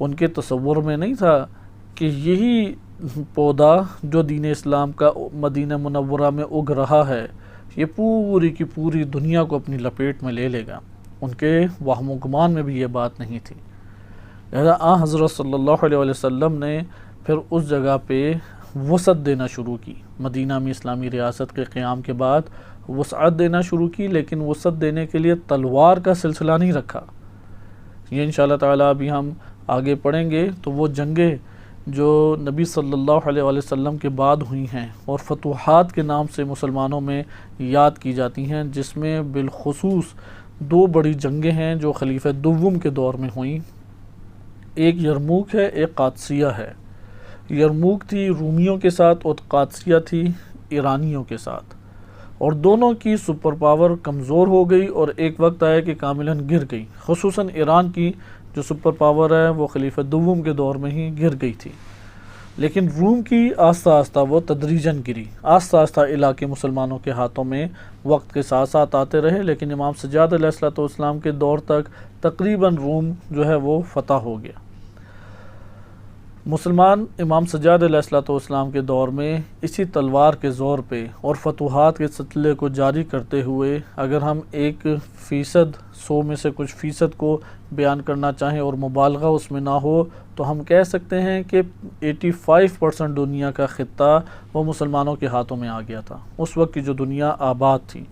ان کے تصور میں نہیں تھا کہ یہی پودا جو دین اسلام کا مدینہ منورہ میں اگ رہا ہے یہ پوری کی پوری دنیا کو اپنی لپیٹ میں لے لے گا، ان کے وہم و گمان میں بھی یہ بات نہیں تھی۔ لہذا حضرت صلی اللہ علیہ وسلم نے پھر اس جگہ پہ وسعت دینا شروع کی، مدینہ میں اسلامی ریاست کے قیام کے بعد وسعت دینا شروع کی، لیکن وسعت دینے کے لیے تلوار کا سلسلہ نہیں رکھا۔ یہ انشاءاللہ تعالیٰ ابھی ہم آگے پڑھیں گے تو وہ جنگیں جو نبی صلی اللہ علیہ وسلم کے بعد ہوئی ہیں اور فتوحات کے نام سے مسلمانوں میں یاد کی جاتی ہیں، جس میں بالخصوص دو بڑی جنگیں ہیں جو خلیفہ دوم کے دور میں ہوئیں، ایک یرموک ہے، ایک قادسیہ ہے۔ یرموک تھی رومیوں کے ساتھ اور قادسیہ تھی ایرانیوں کے ساتھ، اور دونوں کی سپر پاور کمزور ہو گئی اور ایک وقت آیا کہ کاملاً گر گئی. خصوصاً ایران کی جو سپر پاور ہے وہ خلیفہ دوم کے دور میں ہی گر گئی تھی، لیکن روم کی آہستہ آہستہ وہ تدریجاً گری. آہستہ آہستہ علاقے مسلمانوں کے ہاتھوں میں وقت کے ساتھ ساتھ آتے رہے، لیکن امام سجاد علیہ السلام کے دور تک تقریباً روم جو ہے وہ فتح ہو گیا. مسلمان امام سجاد علیہ السلام کے دور میں اسی تلوار کے زور پہ اور فتوحات کے سلسلے کو جاری کرتے ہوئے اگر ہم 1% 100 میں سے کچھ فیصد کو بیان کرنا چاہیں اور مبالغہ اس میں نہ ہو تو ہم کہہ سکتے ہیں کہ 85% دنیا کا خطہ وہ مسلمانوں کے ہاتھوں میں آ گیا تھا. اس وقت کی جو دنیا آباد تھی،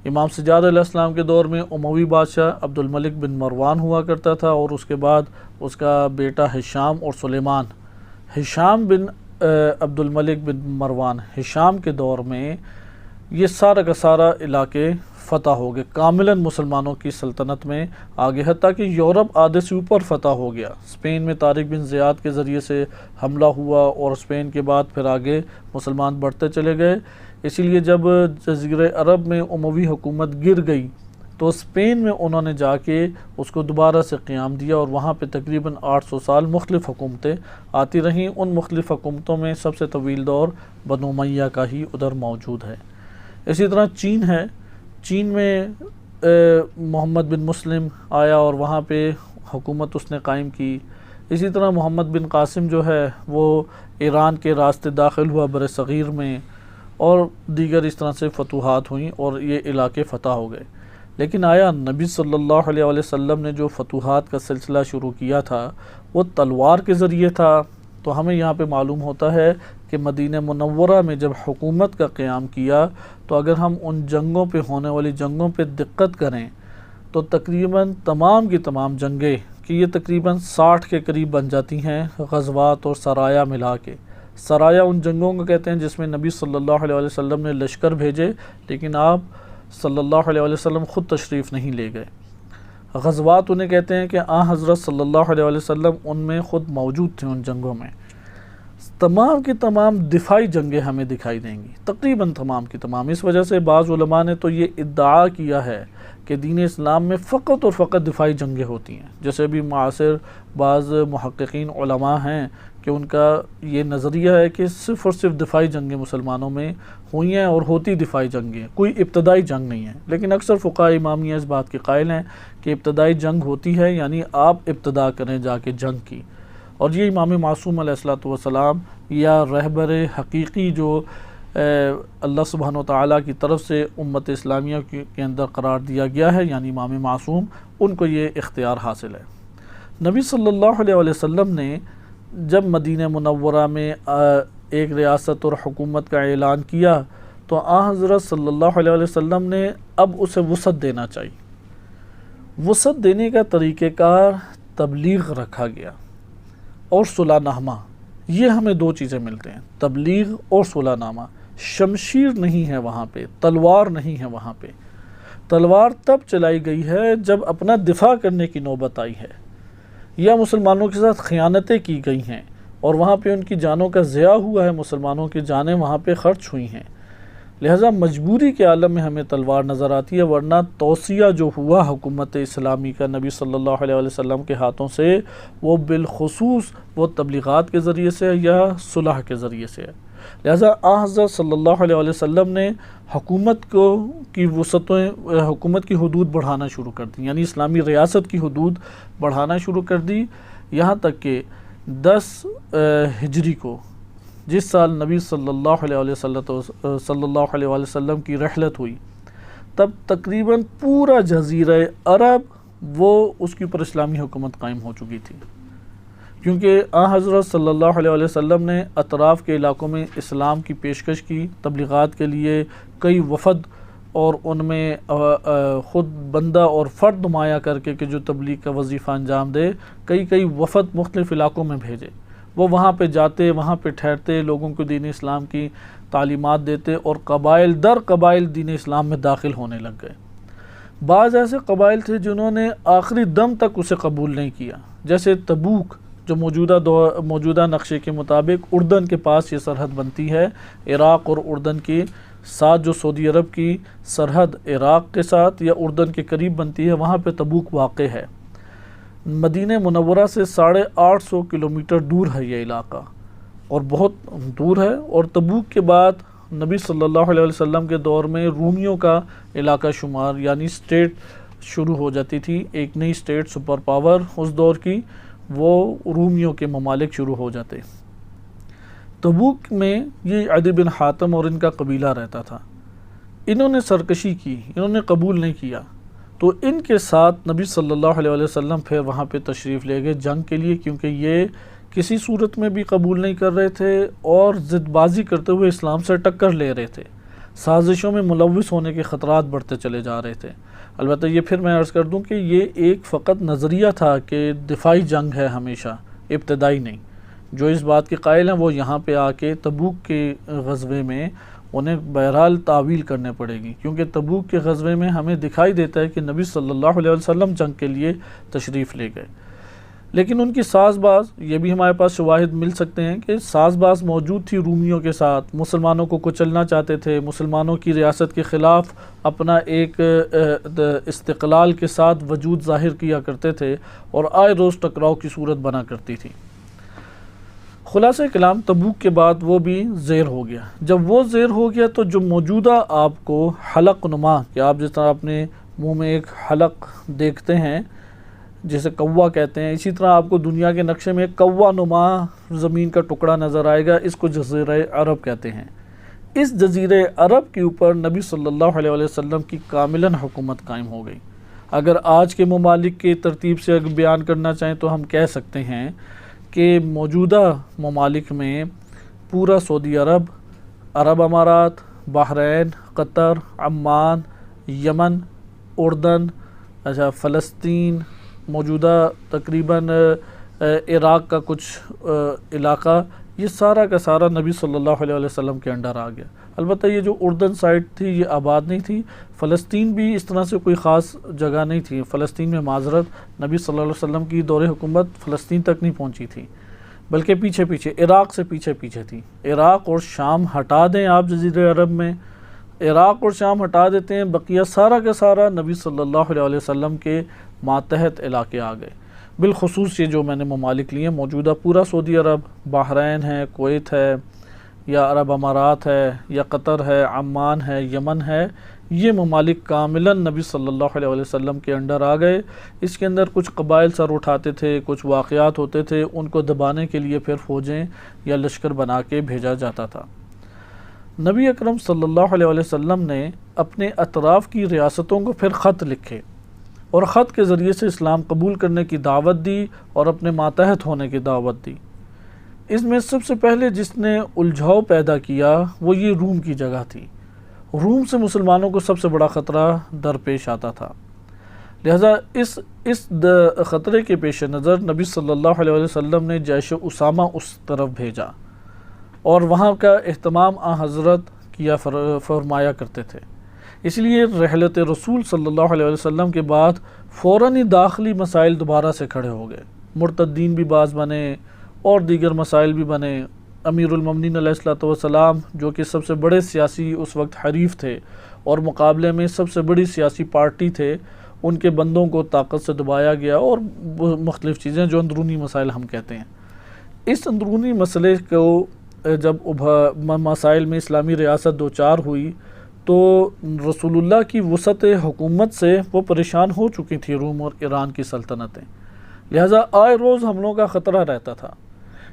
امام سجاد علیہ السلام کے دور میں اموی بادشاہ عبد الملک بن مروان ہوا کرتا تھا، اور اس کے بعد اس کا بیٹا ہشام اور سلیمان. ہشام بن عبد الملک بن مروان، ہشام کے دور میں یہ سارا کا سارا علاقے فتح ہو گئے، کاملاً مسلمانوں کی سلطنت میں آگے، حتیٰ کہ یورپ آدھے سے اوپر فتح ہو گیا. اسپین میں طارق بن زیاد کے ذریعے سے حملہ ہوا اور اسپین کے بعد پھر آگے مسلمان بڑھتے چلے گئے. اسی لیے جب جزیرہ عرب میں اموی حکومت گر گئی تو اسپین میں انہوں نے جا کے اس کو دوبارہ سے قیام دیا، اور وہاں پہ تقریباً 800 سال مختلف حکومتیں آتی رہیں. ان مختلف حکومتوں میں سب سے طویل دور بنو امیہ کا ہی ادھر موجود ہے. اسی طرح چین ہے، چین میں محمد بن مسلم آیا اور وہاں پہ حکومت اس نے قائم کی. اسی طرح محمد بن قاسم جو ہے وہ ایران کے راستے داخل ہوا بر صغیر میں، اور دیگر اس طرح سے فتوحات ہوئیں اور یہ علاقے فتح ہو گئے. لیکن آیا نبی صلی اللہ علیہ وسلم نے جو فتوحات کا سلسلہ شروع کیا تھا وہ تلوار کے ذریعے تھا؟ تو ہمیں یہاں پہ معلوم ہوتا ہے کہ مدینہ منورہ میں جب حکومت کا قیام کیا تو اگر ہم ان جنگوں پہ ہونے والی جنگوں پہ دقت کریں تو تقریباً تمام کی تمام جنگیں کہ یہ تقریباً 60 کے قریب بن جاتی ہیں، غزوات اور سرایا ملا کے. سرایا ان جنگوں کو کہتے ہیں جس میں نبی صلی اللہ علیہ وسلم نے لشکر بھیجے لیکن آپ صلی اللہ علیہ وسلم خود تشریف نہیں لے گئے. غزوات انہیں کہتے ہیں کہ حضرت صلی اللہ علیہ وسلم ان میں خود موجود تھے ان جنگوں میں. تمام کی تمام دفاعی جنگیں ہمیں دکھائی دیں گی، تقریباً تمام کی تمام. اس وجہ سے بعض علماء نے تو یہ ادعا کیا ہے کہ دین اسلام میں فقط اور فقط دفاعی جنگیں ہوتی ہیں. جیسے بھی معاصر بعض محققین علماء ہیں کہ ان کا یہ نظریہ ہے کہ صرف اور صرف دفاعی جنگیں مسلمانوں میں ہوئی ہیں اور ہوتی دفاعی جنگیں، کوئی ابتدائی جنگ نہیں ہے. لیکن اکثر فقہاء امامیہ اس بات کے قائل ہیں کہ ابتدائی جنگ ہوتی ہے، یعنی آپ ابتدا کریں جا کے جنگ کی. اور یہ امام معصوم علیہ السلام یا رہبر حقیقی جو اللہ سبحانہ وتعالیٰ کی طرف سے امت اسلامیہ کے اندر قرار دیا گیا ہے، یعنی امام معصوم، ان کو یہ اختیار حاصل ہے. نبی صلی اللہ علیہ وسلم نے جب مدینہ منورہ میں ایک ریاست اور حکومت کا اعلان کیا تو حضرت صلی اللہ علیہ وسلم نے اب اسے وسعت دینا چاہیے. وسعت دینے کا طریقہ کار تبلیغ رکھا گیا اور صلح نامہ. یہ ہمیں دو چیزیں ملتے ہیں، تبلیغ اور صلح نامہ. شمشیر نہیں ہے وہاں پہ، تلوار نہیں ہے وہاں پہ. تلوار تب چلائی گئی ہے جب اپنا دفاع کرنے کی نوبت آئی ہے یا مسلمانوں کے ساتھ خیانتیں کی گئی ہیں اور وہاں پہ ان کی جانوں کا ضیاع ہوا ہے، مسلمانوں کی جانیں وہاں پہ خرچ ہوئی ہیں. لہٰذا مجبوری کے عالم میں ہمیں تلوار نظر آتی ہے، ورنہ توسیع جو ہوا حکومت اسلامی کا نبی صلی اللہ علیہ وسلم کے ہاتھوں سے وہ بالخصوص وہ تبلیغات کے ذریعے سے یا صلح کے ذریعے سے ہے. لہٰذا حضرت صلی اللہ علیہ وسلم نے حکومت کی وسعتیں، حکومت کی حدود بڑھانا شروع کر دی، یعنی اسلامی ریاست کی حدود بڑھانا شروع کر دی. یہاں تک کہ 10 ہجری کو جس سال نبی صلی اللہ علیہ وسلم کی رحلت ہوئی تب تقریباً پورا جزیرہ عرب وہ اس کے اوپر اسلامی حکومت قائم ہو چکی تھی، کیونکہ حضرت صلی اللہ علیہ وسلم نے اطراف کے علاقوں میں اسلام کی پیشکش کی تبلیغات کے لیے. کئی وفد اور ان میں خود بندہ اور فرد نمایاں کر کے کہ جو تبلیغ کا وظیفہ انجام دے، کئی وفد مختلف علاقوں میں بھیجے. وہ وہاں پہ جاتے، وہاں پہ ٹھہرتے، لوگوں کو دین اسلام کی تعلیمات دیتے اور قبائل در قبائل دین اسلام میں داخل ہونے لگ گئے. بعض ایسے قبائل تھے جنہوں نے آخری دم تک اسے قبول نہیں کیا، جیسے تبوک جو موجودہ نقشے کے مطابق اردن کے پاس یہ سرحد بنتی ہے، عراق اور اردن کی ساتھ جو سعودی عرب کی سرحد عراق کے ساتھ یا اردن کے قریب بنتی ہے، وہاں پہ تبوک واقع ہے۔ مدینہ منورہ سے 850 کلومیٹر دور ہے یہ علاقہ، اور بہت دور ہے۔ اور تبوک کے بعد نبی صلی اللہ علیہ وسلم کے دور میں رومیوں کا علاقہ شمار یعنی اسٹیٹ شروع ہو جاتی تھی، ایک نئی اسٹیٹ سپر پاور اس دور کی، وہ رومیوں کے ممالک شروع ہو جاتے۔ تبوک میں یہ عدی بن حاتم اور ان کا قبیلہ رہتا تھا۔ انہوں نے سرکشی کی، انہوں نے قبول نہیں کیا، تو ان کے ساتھ نبی صلی اللہ علیہ وسلم پھر وہاں پہ تشریف لے گئے جنگ کے لیے، کیونکہ یہ کسی صورت میں بھی قبول نہیں کر رہے تھے اور ضد بازی کرتے ہوئے اسلام سے ٹکر لے رہے تھے، سازشوں میں ملوث ہونے کے خطرات بڑھتے چلے جا رہے تھے۔ البتہ یہ پھر میں عرض کر دوں کہ یہ ایک فقط نظریہ تھا کہ دفاعی جنگ ہے ہمیشہ، ابتدائی نہیں۔ جو اس بات کے قائل ہیں وہ یہاں پہ آ کے تبوک کے غزوے میں انہیں بہرحال تعویل کرنے پڑے گی، کیونکہ تبوک کے غزوے میں ہمیں دکھائی دیتا ہے کہ نبی صلی اللہ علیہ وسلم جنگ کے لیے تشریف لے گئے، لیکن ان کی ساز باز یہ بھی ہمارے پاس شواہد مل سکتے ہیں کہ ساز باز موجود تھی رومیوں کے ساتھ، مسلمانوں کو کچلنا چاہتے تھے، مسلمانوں کی ریاست کے خلاف اپنا ایک استقلال کے ساتھ وجود ظاہر کیا کرتے تھے، اور آئے روز ٹکراؤ کی صورت بنا کرتی تھی۔ خلاصہ کلام تبوک کے بعد وہ بھی زیر ہو گیا۔ جب وہ زیر ہو گیا تو جو موجودہ آپ کو حلق نما، کہ آپ جس طرح اپنے منہ میں ایک حلق دیکھتے ہیں جسے کوا کہتے ہیں، اسی طرح آپ کو دنیا کے نقشے میں ایک کوا نما زمین کا ٹکڑا نظر آئے گا، اس کو جزیرہ عرب کہتے ہیں۔ اس جزیرہ عرب کے اوپر نبی صلی اللہ علیہ وسلم کی کاملاً حکومت قائم ہو گئی۔ اگر آج کے ممالک کی ترتیب سے اگر بیان کرنا چاہیں تو ہم کہہ سکتے ہیں کہ موجودہ ممالک میں پورا سعودی عرب، عرب امارات، بحرین، قطر، عمان، یمن، اردن، فلسطین، موجودہ تقریباً عراق کا کچھ علاقہ، یہ سارا کا سارا نبی صلی اللہ علیہ وسلم کے انڈر آ گیا۔ البتہ یہ جو اردن سائٹ تھی یہ آباد نہیں تھی، فلسطین بھی اس طرح سے کوئی خاص جگہ نہیں تھی، فلسطین میں معذرت نبی صلی اللہ علیہ وسلم کی دور حکومت فلسطین تک نہیں پہنچی تھی، بلکہ پیچھے پیچھے عراق سے پیچھے پیچھے تھی۔ عراق اور شام ہٹا دیں آپ جزیرہ عرب میں، عراق اور شام ہٹا دیتے ہیں، بقیہ سارا کا سارا نبی صلی اللہ علیہ وسلم کے ماتحت علاقے آ گئے۔ بالخصوص یہ جو میں نے ممالک لیے موجودہ پورا سعودی عرب، بحرین ہے، کویت ہے، یا عرب امارات ہے، یا قطر ہے، عمان ہے، یمن ہے، یہ ممالک کاملاً نبی صلی اللہ علیہ وسلم کے انڈر آ گئے۔ اس کے اندر کچھ قبائل سر اٹھاتے تھے، کچھ واقعات ہوتے تھے، ان کو دبانے کے لیے پھر فوجیں یا لشکر بنا کے بھیجا جاتا تھا۔ نبی اکرم صلی اللہ علیہ وسلم نے اپنے اطراف کی ریاستوں کو پھر خط لکھے اور خط کے ذریعے سے اسلام قبول کرنے کی دعوت دی اور اپنے ماتحت ہونے کی دعوت دی۔ اس میں سب سے پہلے جس نے الجھاؤ پیدا کیا وہ یہ روم کی جگہ تھی۔ روم سے مسلمانوں کو سب سے بڑا خطرہ درپیش آتا تھا، لہذا اس خطرے کے پیش نظر نبی صلی اللہ علیہ وسلم نے جیش اسامہ اس طرف بھیجا، اور وہاں کا اہتمام حضرت کیا فرمایا کرتے تھے۔ اس لیے رحلت رسول صلی اللہ علیہ وسلم کے بعد فوراً ہی داخلی مسائل دوبارہ سے کھڑے ہو گئے، مرتدین بھی باز بنے اور دیگر مسائل بھی بنے۔ امیر المومنین علیہ السلام جو کہ سب سے بڑے سیاسی اس وقت حریف تھے اور مقابلے میں سب سے بڑی سیاسی پارٹی تھے، ان کے بندوں کو طاقت سے دبایا گیا، اور مختلف چیزیں جو اندرونی مسائل ہم کہتے ہیں۔ اس اندرونی مسئلے کو جب مسائل میں اسلامی ریاست دوچار ہوئی تو رسول اللہ کی وسعت حکومت سے وہ پریشان ہو چکی تھی روم اور ایران کی سلطنتیں، لہٰذا آئے روز حملوں کا خطرہ رہتا تھا۔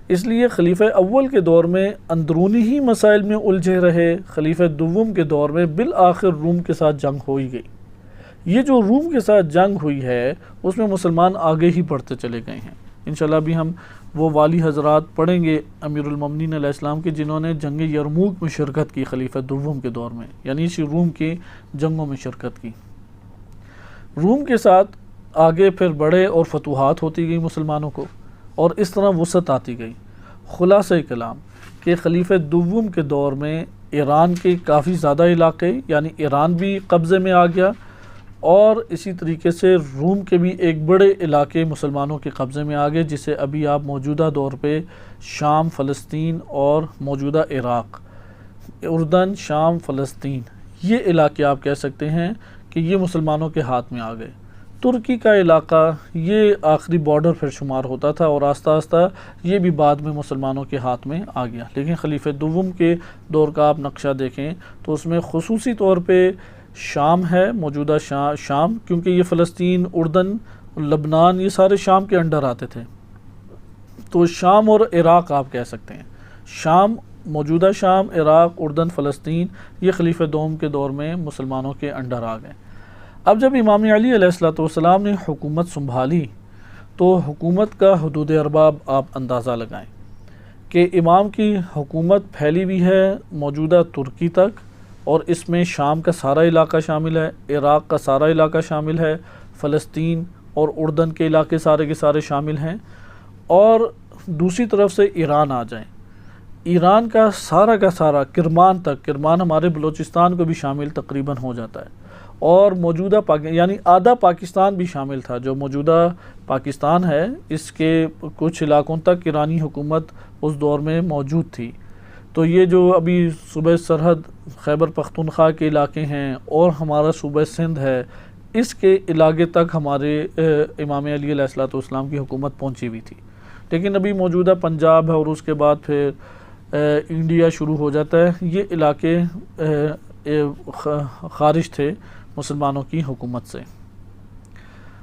اس لیے خلیفہ اول کے دور میں اندرونی ہی مسائل میں الجھے رہے، خلیفہ دوم کے دور میں بالآخر روم کے ساتھ جنگ ہو ہی گئی۔ یہ جو روم کے ساتھ جنگ ہوئی ہے اس میں مسلمان آگے ہی بڑھتے چلے گئے ہیں۔ انشاءاللہ بھی ہم وہ والی حضرات پڑھیں گے امیر المومنین علیہ السلام کے جنہوں نے جنگ یرموک میں شرکت کی خلیفہ دوم کے دور میں، یعنی اسی روم کی جنگوں میں شرکت کی۔ روم کے ساتھ آگے پھر بڑھے اور فتوحات ہوتی گئی مسلمانوں کو، اور اس طرح وسعت آتی گئی۔ خلاصہ کلام کہ خلیفہ دوم کے دور میں ایران کے کافی زیادہ علاقے، یعنی ایران بھی قبضے میں آ گیا، اور اسی طریقے سے روم کے بھی ایک بڑے علاقے مسلمانوں کے قبضے میں آ گئے، جسے ابھی آپ موجودہ دور پہ شام، فلسطین اور موجودہ عراق اردن، شام، فلسطین، یہ علاقے آپ کہہ سکتے ہیں کہ یہ مسلمانوں کے ہاتھ میں آ گئے۔ ترکی کا علاقہ یہ آخری بارڈر پھر شمار ہوتا تھا، اور آہستہ آہستہ یہ بھی بعد میں مسلمانوں کے ہاتھ میں آ گیا۔ لیکن خلیفہ دوم کے دور کا آپ نقشہ دیکھیں تو اس میں خصوصی طور پہ شام ہے، موجودہ شام، کیونکہ یہ فلسطین، اردن، لبنان یہ سارے شام کے انڈر آتے تھے، تو شام اور عراق آپ کہہ سکتے ہیں۔ شام، موجودہ شام، عراق، اردن، فلسطین، یہ خلیفہ دوم کے دور میں مسلمانوں کے انڈر آ گئے۔ اب جب امام علی علیہ السلام نے حکومت سنبھالی تو حکومت کا حدود ارباب آپ اندازہ لگائیں کہ امام کی حکومت پھیلی بھی ہے موجودہ ترکی تک، اور اس میں شام کا سارا علاقہ شامل ہے، عراق کا سارا علاقہ شامل ہے، فلسطین اور اردن کے علاقے سارے کے سارے شامل ہیں، اور دوسری طرف سے ایران آ جائیں، ایران کا سارا کرمان تک، کرمان ہمارے بلوچستان کو بھی شامل تقریباً ہو جاتا ہے، اور موجودہ یعنی آدھا پاکستان بھی شامل تھا، جو موجودہ پاکستان ہے اس کے کچھ علاقوں تک ایرانی حکومت اس دور میں موجود تھی۔ تو یہ جو ابھی صوبہ سرحد خیبر پختونخوا کے علاقے ہیں اور ہمارا صوبہ سندھ ہے، اس کے علاقے تک ہمارے امام علی علیہ السلام کی حکومت پہنچی ہوئی تھی۔ لیکن ابھی موجودہ پنجاب ہے اور اس کے بعد پھر انڈیا شروع ہو جاتا ہے، یہ علاقے خارج تھے مسلمانوں کی حکومت سے۔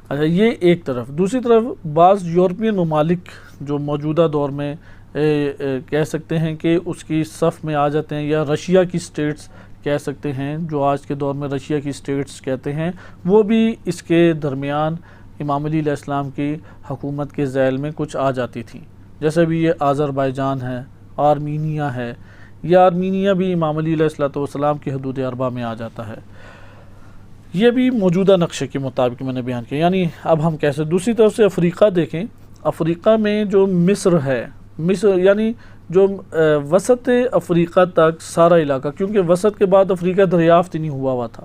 اچھا، یہ ایک طرف۔ دوسری طرف بعض یورپین ممالک جو موجودہ دور میں کہہ سکتے ہیں کہ اس کی صف میں آ جاتے ہیں، یا رشیا کی سٹیٹس کہہ سکتے ہیں، جو آج کے دور میں رشیا کی سٹیٹس کہتے ہیں، وہ بھی اس کے درمیان امام علی علیہ السلام کی حکومت کے ذیل میں کچھ آ جاتی تھیں، جیسے بھی یہ آذربائیجان ہے، آرمینیا ہے، یہ آرمینیا بھی امام علی علیہ السلام کی حدود اربع میں آ جاتا ہے۔ یہ بھی موجودہ نقشے کے مطابق میں نے بیان کیا۔ یعنی اب ہم کیسے، دوسری طرف سے افریقہ دیکھیں، افریقہ میں جو مصر ہے، مصر یعنی جو وسط افریقہ تک سارا علاقہ، کیونکہ وسط کے بعد افریقہ دریافت ہی نہیں ہوا تھا،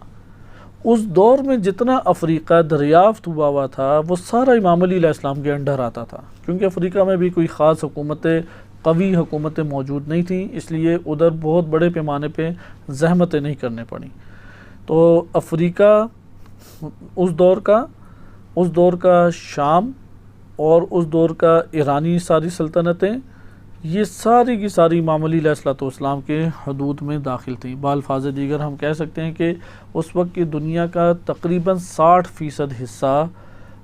اس دور میں جتنا افریقہ دریافت ہوا تھا وہ سارا امام علی علیہ السلام کے انڈر آتا تھا، کیونکہ افریقہ میں بھی کوئی خاص قوی حکومتیں موجود نہیں تھیں، اس لیے ادھر بہت بڑے پیمانے پہ زحمتیں نہیں کرنے پڑیں۔ تو افریقہ اس دور کا شام اور اس دور کا ایرانی ساری سلطنتیں، یہ ساری کی ساری امام علی علیہ السلام کے حدود میں داخل تھیں۔ بالفاظ دیگر ہم کہہ سکتے ہیں کہ اس وقت کی دنیا کا تقریباً 60% حصہ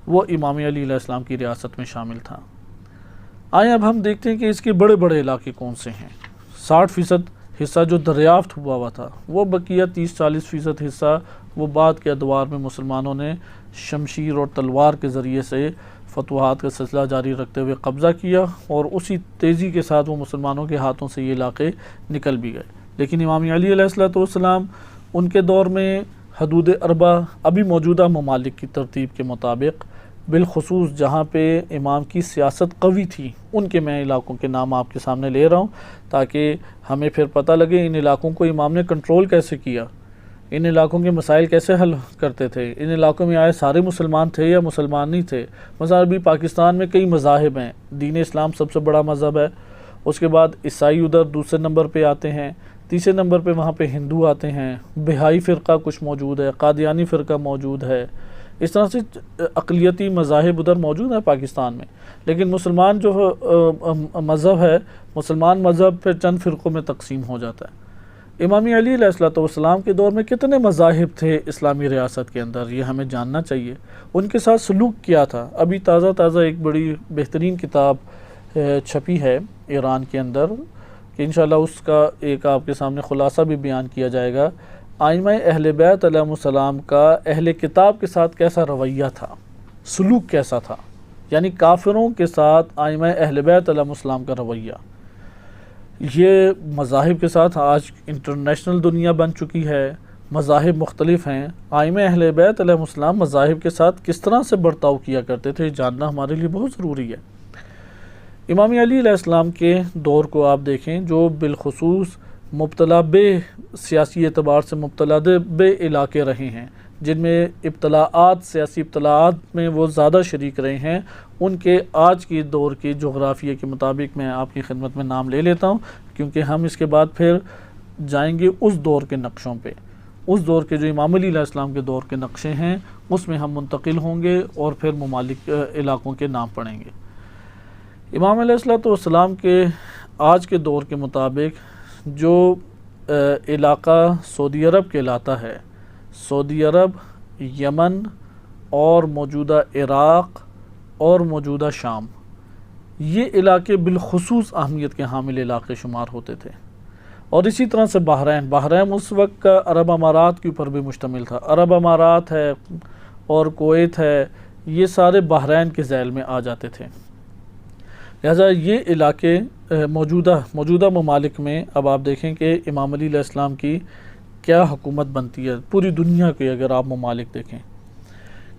وہ امام علی علیہ السلام کی ریاست میں شامل تھا۔ آئیں اب ہم دیکھتے ہیں کہ اس کے بڑے بڑے علاقے کون سے ہیں۔ 60% حصہ جو دریافت ہوا تھا، وہ بقیہ 30-40% حصہ وہ بعد کے ادوار میں مسلمانوں نے شمشیر اور تلوار کے ذریعے سے فتوحات کا سلسلہ جاری رکھتے ہوئے قبضہ کیا، اور اسی تیزی کے ساتھ وہ مسلمانوں کے ہاتھوں سے یہ علاقے نکل بھی گئے۔ لیکن امام علی علیہ السلام ان کے دور میں حدود اربع ابھی موجودہ ممالک کی ترتیب کے مطابق، بالخصوص جہاں پہ امام کی سیاست قوی تھی، ان کے میں علاقوں کے نام آپ کے سامنے لے رہا ہوں تاکہ ہمیں پھر پتہ لگے ان علاقوں کو امام نے کنٹرول کیسے کیا، ان علاقوں کے مسائل کیسے حل کرتے تھے، ان علاقوں میں آئے سارے مسلمان تھے یا مسلمان نہیں تھے۔ مثلا ابھی پاکستان میں کئی مذاہب ہیں، دین اسلام سب سے بڑا مذہب ہے، اس کے بعد عیسائی ادھر دوسرے نمبر پہ آتے ہیں، تیسرے نمبر پہ وہاں پہ ہندو آتے ہیں، بہائی فرقہ کچھ موجود ہے، قادیانی فرقہ موجود ہے، اس طرح سے اقلیتی مذاہب ادھر موجود ہیں پاکستان میں۔ لیکن مسلمان جو مذہب ہے، مسلمان مذہب پھر چند فرقوں میں تقسیم ہو جاتا ہے۔ امام علی علیہ السلام کے دور میں کتنے مذاہب تھے اسلامی ریاست کے اندر، یہ ہمیں جاننا چاہیے۔ ان کے ساتھ سلوک کیا تھا۔ ابھی تازہ ایک بڑی بہترین کتاب چھپی ہے ایران کے اندر، کہ انشاءاللہ اس کا ایک آپ کے سامنے خلاصہ بھی بیان کیا جائے گا۔ ائمہ اہل بیت علیہ السلام کا اہل کتاب کے ساتھ کیسا رویہ تھا، سلوک کیسا تھا، یعنی کافروں کے ساتھ ائمہ اہل بیت علیہ السلام کا رویہ۔ یہ مذاہب کے ساتھ آج انٹرنیشنل دنیا بن چکی ہے، مذاہب مختلف ہیں، ائمہ اہل بیت علیہ السلام مذاہب کے ساتھ کس طرح سے برتاؤ کیا کرتے تھے، جاننا ہمارے لیے بہت ضروری ہے۔ امام علی علیہ السلام کے دور کو آپ دیکھیں، جو بالخصوص مبتلا بے سیاسی اعتبار سے مبتلا بے علاقے رہے ہیں، جن میں سیاسی ابتلاعات میں وہ زیادہ شریک رہے ہیں، ان کے آج کی دور کی جغرافیہ کے مطابق میں آپ کی خدمت میں نام لے لیتا ہوں، کیونکہ ہم اس کے بعد پھر جائیں گے اس دور کے نقشوں پہ، اس دور کے جو امام علی علیہ السلام کے دور کے نقشے ہیں اس میں ہم منتقل ہوں گے اور پھر ممالک علاقوں کے نام پڑھیں گے۔ امام علیہ السلام کے آج کے دور کے مطابق جو علاقہ سعودی عرب کہلاتا ہے، سعودی عرب، یمن اور موجودہ عراق اور موجودہ شام، یہ علاقے بالخصوص اہمیت کے حامل علاقے شمار ہوتے تھے۔ اور اسی طرح سے بحرین اس وقت کا عرب امارات کے اوپر بھی مشتمل تھا۔ عرب امارات ہے اور کویت ہے، یہ سارے بحرین کے ذیل میں آ جاتے تھے۔ لہذا یہ علاقے موجودہ ممالک میں اب آپ دیکھیں کہ امام علی علیہ السلام کی کیا حکومت بنتی ہے۔ پوری دنیا کے اگر آپ ممالک دیکھیں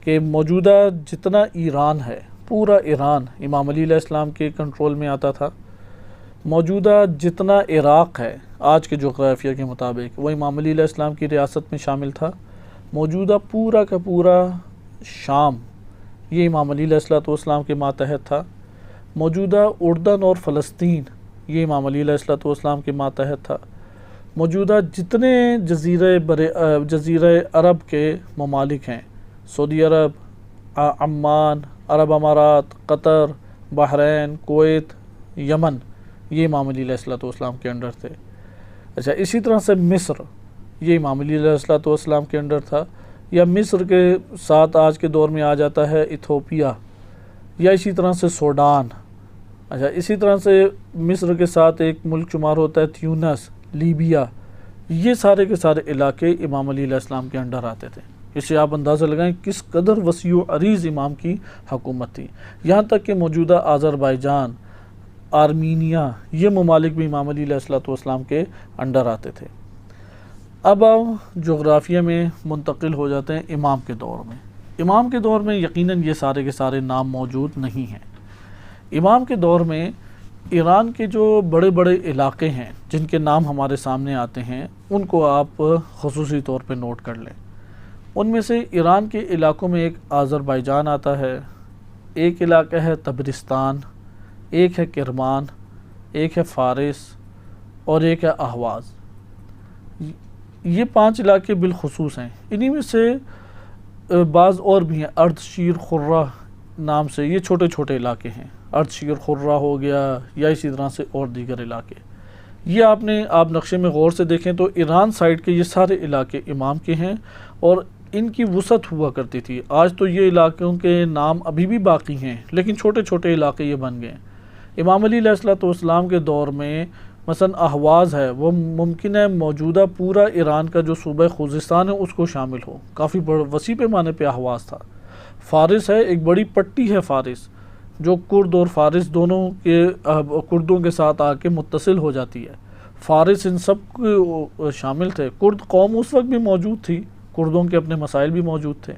کہ موجودہ جتنا ایران ہے، پورا ایران امام علی علیہ السلام کے کنٹرول میں آتا تھا۔ موجودہ جتنا عراق ہے آج کے جغرافیہ کے مطابق، وہ امام علی علیہ السلام کی ریاست میں شامل تھا۔ موجودہ پورا کا پورا شام یہ امام علی علیہ السلام کے ماتحت تھا۔ موجودہ اردن اور فلسطین یہ امام علی علیہ السلام کے ماتحت تھا۔ موجودہ جتنے جزیرہ عرب کے ممالک ہیں، سعودی عرب، عمان، عرب امارات، قطر، بحرین، کویت، یمن، یہ امام علی علیہ السلام کے انڈر تھے۔ اچھا، اسی طرح سے مصر یہ امام علی علیہ السلام کے انڈر تھا، یا مصر کے ساتھ آج کے دور میں آ جاتا ہے ایتھوپیا، یا اسی طرح سے سوڈان۔ اچھا، اسی طرح سے مصر کے ساتھ ایک ملک شمار ہوتا ہے تیونس، لیبیا۔ یہ سارے کے سارے علاقے امام علی علیہ السلام کے انڈر آتے تھے۔ اس سے آپ اندازہ لگائیں کس قدر وسیع و عریض امام کی حکومت تھی، یہاں تک کہ موجودہ آذربائیجان، آرمینیا، یہ ممالک بھی امام علی علیہ السلام کے انڈر آتے تھے۔ اب جغرافیہ میں منتقل ہو جاتے ہیں امام کے دور میں۔ امام کے دور میں یقیناً یہ سارے کے سارے نام موجود نہیں ہیں۔ امام کے دور میں ایران کے جو بڑے بڑے علاقے ہیں جن کے نام ہمارے سامنے آتے ہیں، ان کو آپ خصوصی طور پہ نوٹ کر لیں۔ ان میں سے ایران کے علاقوں میں ایک آذربائیجان آتا ہے، ایک علاقہ ہے تبرستان، ایک ہے کرمان، ایک ہے فارس اور ایک ہے اہواز۔ یہ 5 علاقے بالخصوص ہیں۔ انہی میں سے بعض اور بھی ہیں، اردشیر خرہ نام سے، یہ چھوٹے چھوٹے علاقے ہیں۔ اردشیر خرہ ہو گیا، یا اسی طرح سے اور دیگر علاقے۔ یہ آپ نقشے میں غور سے دیکھیں تو ایران سائڈ کے یہ سارے علاقے امام کے ہیں، اور ان کی وسعت ہوا کرتی تھی۔ آج تو یہ علاقوں کے نام ابھی بھی باقی ہیں، لیکن چھوٹے چھوٹے علاقے یہ بن گئے۔ امام علی علیہ السلام کے دور میں مثلا اہواز ہے، وہ ممکن ہے موجودہ پورا ایران کا جو صوبہ خوزستان ہے اس کو شامل ہو، کافی وسیع پیمانے پہ اہواز تھا۔ فارس ہے، ایک بڑی پٹی ہے فارس، جو کرد اور فارس دونوں کے کردوں کے ساتھ آ کے متصل ہو جاتی ہے۔ فارس ان سب کو شامل تھے۔ کرد قوم اس وقت بھی موجود تھی، کردوں کے اپنے مسائل بھی موجود تھے۔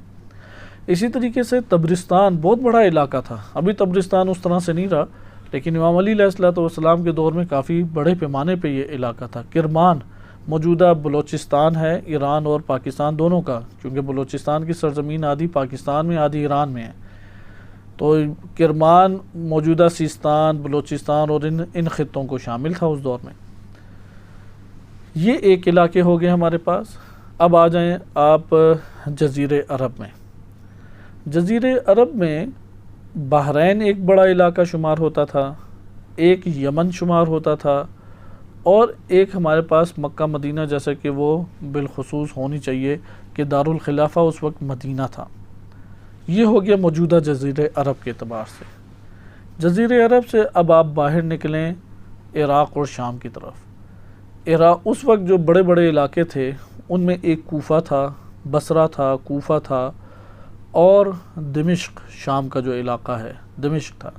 اسی طریقے سے تبرستان بہت بڑا علاقہ تھا، ابھی تبرستان اس طرح سے نہیں رہا، لیکن امام علی علیہ السلام کے دور میں کافی بڑے پیمانے پہ یہ علاقہ تھا۔ کرمان موجودہ بلوچستان ہے، ایران اور پاکستان دونوں کا، کیونکہ بلوچستان کی سرزمین آدھی پاکستان میں آدھی ایران میں ہے، تو کرمان موجودہ سیستان، بلوچستان اور ان خطوں کو شامل تھا اس دور میں۔ یہ ایک علاقے ہو گئے ہمارے پاس۔ اب آ جائیں آپ جزیرے عرب میں۔ جزیرے عرب میں بحرین ایک بڑا علاقہ شمار ہوتا تھا، ایک یمن شمار ہوتا تھا، اور ایک ہمارے پاس مکہ مدینہ، جیسا کہ وہ بالخصوص ہونی چاہیے کہ دارالخلافہ اس وقت مدینہ تھا۔ یہ ہو گیا موجودہ جزیرے عرب کے اعتبار سے۔ جزیرے عرب سے اب آپ باہر نکلیں عراق اور شام کی طرف۔ اس وقت جو بڑے بڑے علاقے تھے ان میں ایک کوفہ تھا، بصرہ تھا، کوفہ تھا، اور دمشق شام کا جو علاقہ ہے دمشق تھا۔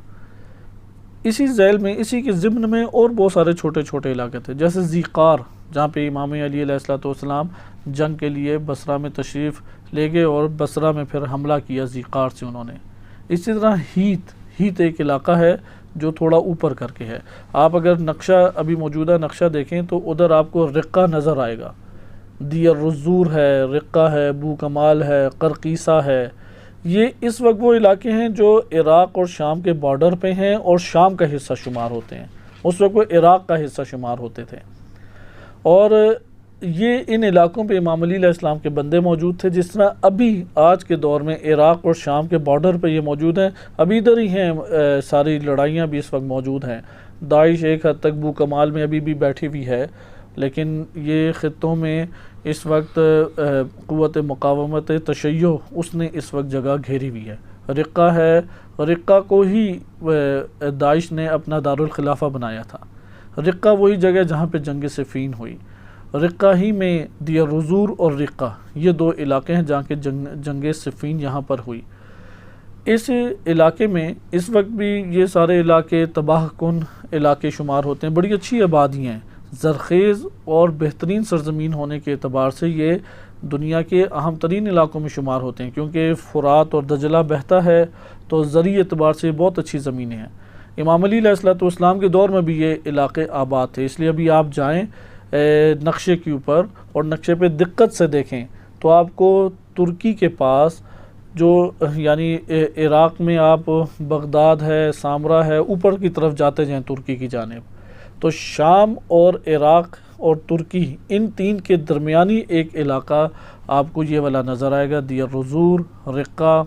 اسی ذیل میں، اسی کے ضمن میں اور بہت سارے چھوٹے چھوٹے علاقے تھے، جیسے ذیقار، جہاں پہ امام علی علیہ السلام جنگ کے لیے بصرہ میں تشریف لے گئے اور بصرہ میں پھر حملہ کیا ذیقار سے انہوں نے۔ اسی طرح ہیت ایک علاقہ ہے جو تھوڑا اوپر کر کے ہے۔ آپ اگر نقشہ، ابھی موجودہ نقشہ دیکھیں تو ادھر آپ کو رقہ نظر آئے گا، دیر الرزور ہے، رقہ ہے، بو کمال ہے، قرقیسہ ہے۔ یہ اس وقت وہ علاقے ہیں جو عراق اور شام کے بارڈر پہ ہیں اور شام کا حصہ شمار ہوتے ہیں، اس وقت وہ عراق کا حصہ شمار ہوتے تھے۔ اور یہ ان علاقوں پہ امام علی علیہ السلام کے بندے موجود تھے، جس طرح ابھی آج کے دور میں عراق اور شام کے بارڈر پہ یہ موجود ہیں، ابھی ادھر ہی ہیں، ساری لڑائیاں بھی اس وقت موجود ہیں۔ داعش ایک حد تک بو کمال میں ابھی بھی بیٹھی ہوئی ہے، لیکن یہ خطوں میں اس وقت قوت مقاومت تشیع اس نے اس وقت جگہ گھیری ہوئی ہے۔ رقہ ہے، رقہ کو ہی داعش نے اپنا دارالخلافہ بنایا تھا۔ رقہ وہی جگہ جہاں پہ جنگ صفین ہوئی، رقہ ہی میں دیار الزور اور رقہ یہ دو علاقے ہیں جہاں کے جنگ صفین یہاں پر ہوئی۔ اس علاقے میں اس وقت بھی یہ سارے علاقے تباہ کن علاقے شمار ہوتے ہیں، بڑی اچھی آبادیاں ہیں، زرخیز اور بہترین سرزمین ہونے کے اعتبار سے یہ دنیا کے اہم ترین علاقوں میں شمار ہوتے ہیں، کیونکہ فرات اور دجلہ بہتا ہے تو زرعی اعتبار سے بہت اچھی زمینیں ہیں۔ امام علی علیہ السلام کے دور میں بھی یہ علاقے آباد تھے، اس لیے ابھی آپ جائیں نقشے کے اوپر اور نقشے پہ دقت سے دیکھیں تو آپ کو ترکی کے پاس جو یعنی عراق میں آپ بغداد ہے، سامرا ہے، اوپر کی طرف جاتے جائیں ترکی کی جانب، تو شام اور عراق اور ترکی ان تین کے درمیانی ایک علاقہ آپ کو یہ والا نظر آئے گا، دیار الزور، رقہ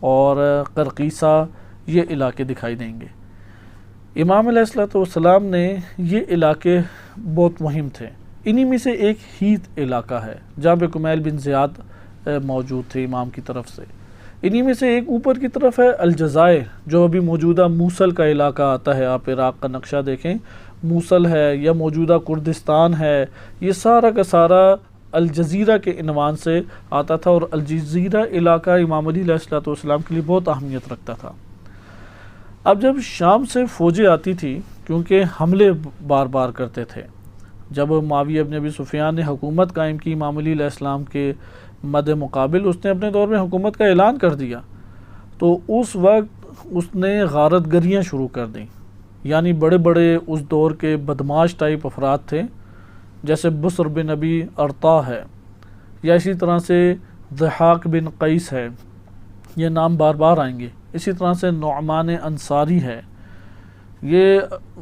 اور قرقیسہ، یہ علاقے دکھائی دیں گے۔ امام علیہ السلام نے یہ علاقے بہت مہم تھے، انہی میں سے ایک ہیت علاقہ ہے جہاں پہ کمیل بن زیاد موجود تھے امام کی طرف سے۔ انہی میں سے ایک اوپر کی طرف ہے الجزائر، جو ابھی موجودہ موصل کا علاقہ آتا ہے، آپ عراق کا نقشہ دیکھیں، موصل ہے یا موجودہ کردستان ہے، یہ سارا کا سارا الجزیرہ کے عنوان سے آتا تھا، اور الجزیرہ علاقہ امام علی علیہ السلام کے لیے بہت اہمیت رکھتا تھا۔ اب جب شام سے فوجیں آتی تھی، کیونکہ حملے بار بار کرتے تھے، جب معاویہ ابن ابی سفیان نے حکومت قائم کی امام علی علیہ السلام کے مد مقابل، اس نے اپنے دور میں حکومت کا اعلان کر دیا، تو اس وقت اس نے غارت گریاں شروع کر دیں، یعنی بڑے بڑے اس دور کے بدماش ٹائپ افراد تھے، جیسے بصر بن ابی ارطا ہے، یا اسی طرح سے ضحاک بن قیس ہے، یہ نام بار بار آئیں گے، اسی طرح سے نعمان انصاری ہے، یہ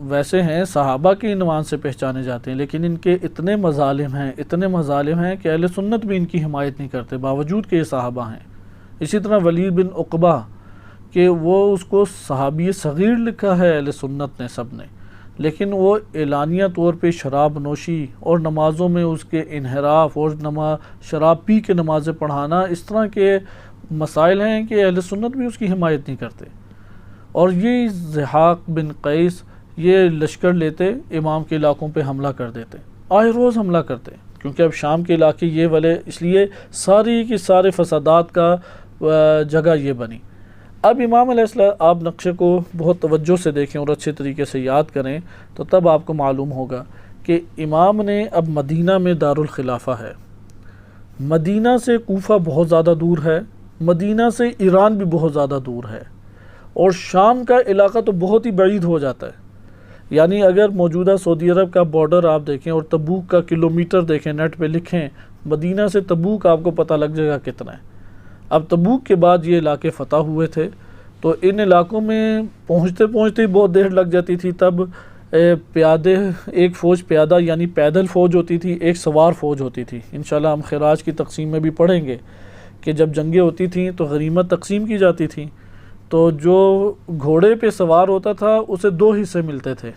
ویسے ہیں صحابہ کے عنوان سے پہچانے جاتے ہیں، لیکن ان کے اتنے مظالم ہیں کہ اہل سنت بھی ان کی حمایت نہیں کرتے، باوجود کہ یہ صحابہ ہیں۔ اسی طرح ولید بن عقبہ کہ وہ اس کو صحابی صغیر لکھا ہے اہل سنت نے سب نے، لیکن وہ اعلانیہ طور پہ شراب نوشی اور نمازوں میں اس کے انحراف اور شراب پی کے نمازیں پڑھانا، اس طرح کے مسائل ہیں کہ اہل سنت بھی اس کی حمایت نہیں کرتے۔ اور یہ ضحاک بن قیس یہ لشکر لیتے، امام کے علاقوں پہ حملہ کر دیتے، آئے روز حملہ کرتے، کیونکہ اب شام کے علاقے یہ والے، اس لیے ساری کی سارے فسادات کا جگہ یہ بنی۔ اب امام علیہ السلام، آپ نقشے کو بہت توجہ سے دیکھیں اور اچھے طریقے سے یاد کریں تو تب آپ کو معلوم ہوگا کہ امام نے اب مدینہ میں دارالخلافہ ہے، مدینہ سے کوفہ بہت زیادہ دور ہے، مدینہ سے ایران بھی بہت زیادہ دور ہے، اور شام کا علاقہ تو بہت ہی بعید ہو جاتا ہے۔ یعنی اگر موجودہ سعودی عرب کا بارڈر آپ دیکھیں اور تبوک کا کلومیٹر دیکھیں، نیٹ پہ لکھیں مدینہ سے تبوک، آپ کو پتہ لگ جائے گا کتنا ہے۔ اب تبوک کے بعد یہ علاقے فتح ہوئے تھے، تو ان علاقوں میں پہنچتے پہنچتے ہی بہت دیر لگ جاتی تھی۔ تب پیادے، ایک فوج پیادہ یعنی پیدل فوج ہوتی تھی، ایک سوار فوج ہوتی تھی۔ انشاءاللہ ہم خراج کی تقسیم میں بھی پڑھیں گے کہ جب جنگیں ہوتی تھیں تو غنیمت تقسیم کی جاتی تھی، تو جو گھوڑے پہ سوار ہوتا تھا اسے دو حصے ملتے تھے،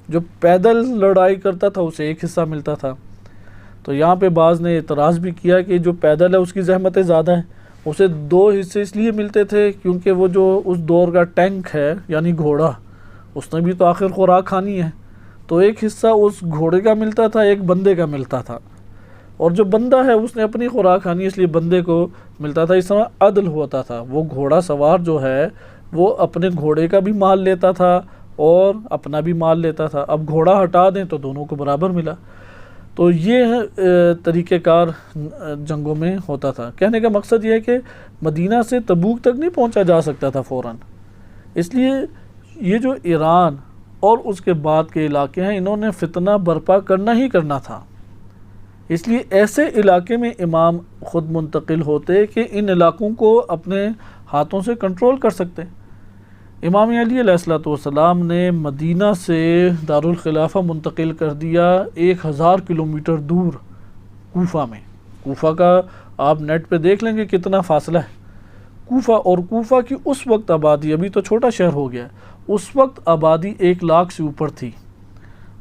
جو پیدل لڑائی کرتا تھا اسے ایک حصہ ملتا تھا۔ تو یہاں پہ بعض نے اعتراض بھی کیا کہ جو پیدل ہے اس کی زحمتیں زیادہ ہیں، اسے دو حصے اس لیے ملتے تھے کیونکہ وہ جو اس دور کا ٹینک ہے یعنی گھوڑا، اس نے بھی تو آخر خوراک کھانی ہے، تو ایک حصہ اس گھوڑے کا ملتا تھا، ایک بندے کا ملتا تھا، اور جو بندہ ہے اس نے اپنی خوراک کھانی، اس لیے بندے کو ملتا تھا۔ اس طرح عدل ہوتا تھا، وہ گھوڑا سوار جو ہے وہ اپنے گھوڑے کا بھی مال لیتا تھا اور اپنا بھی مال لیتا تھا۔ اب گھوڑا ہٹا دیں تو دونوں کو برابر ملا۔ تو یہ طریقہ کار جنگوں میں ہوتا تھا۔ کہنے کا مقصد یہ ہے کہ مدینہ سے تبوک تک نہیں پہنچا جا سکتا تھا فوراً، اس لیے یہ جو ایران اور اس کے بعد کے علاقے ہیں انہوں نے فتنہ برپا کرنا ہی کرنا تھا، اس لیے ایسے علاقے میں امام خود منتقل ہوتے کہ ان علاقوں کو اپنے ہاتھوں سے کنٹرول کر سکتے۔ امام علی علیہ الصلوۃ والسلام نے مدینہ سے دارالخلافہ منتقل کر دیا 1000 کلومیٹر دور کوفہ میں۔ کوفہ کا آپ نیٹ پہ دیکھ لیں گے کتنا فاصلہ ہے۔ کوفہ، اور کوفہ کی اس وقت آبادی، ابھی تو چھوٹا شہر ہو گیا، اس وقت آبادی 1 لاکھ سے اوپر تھی۔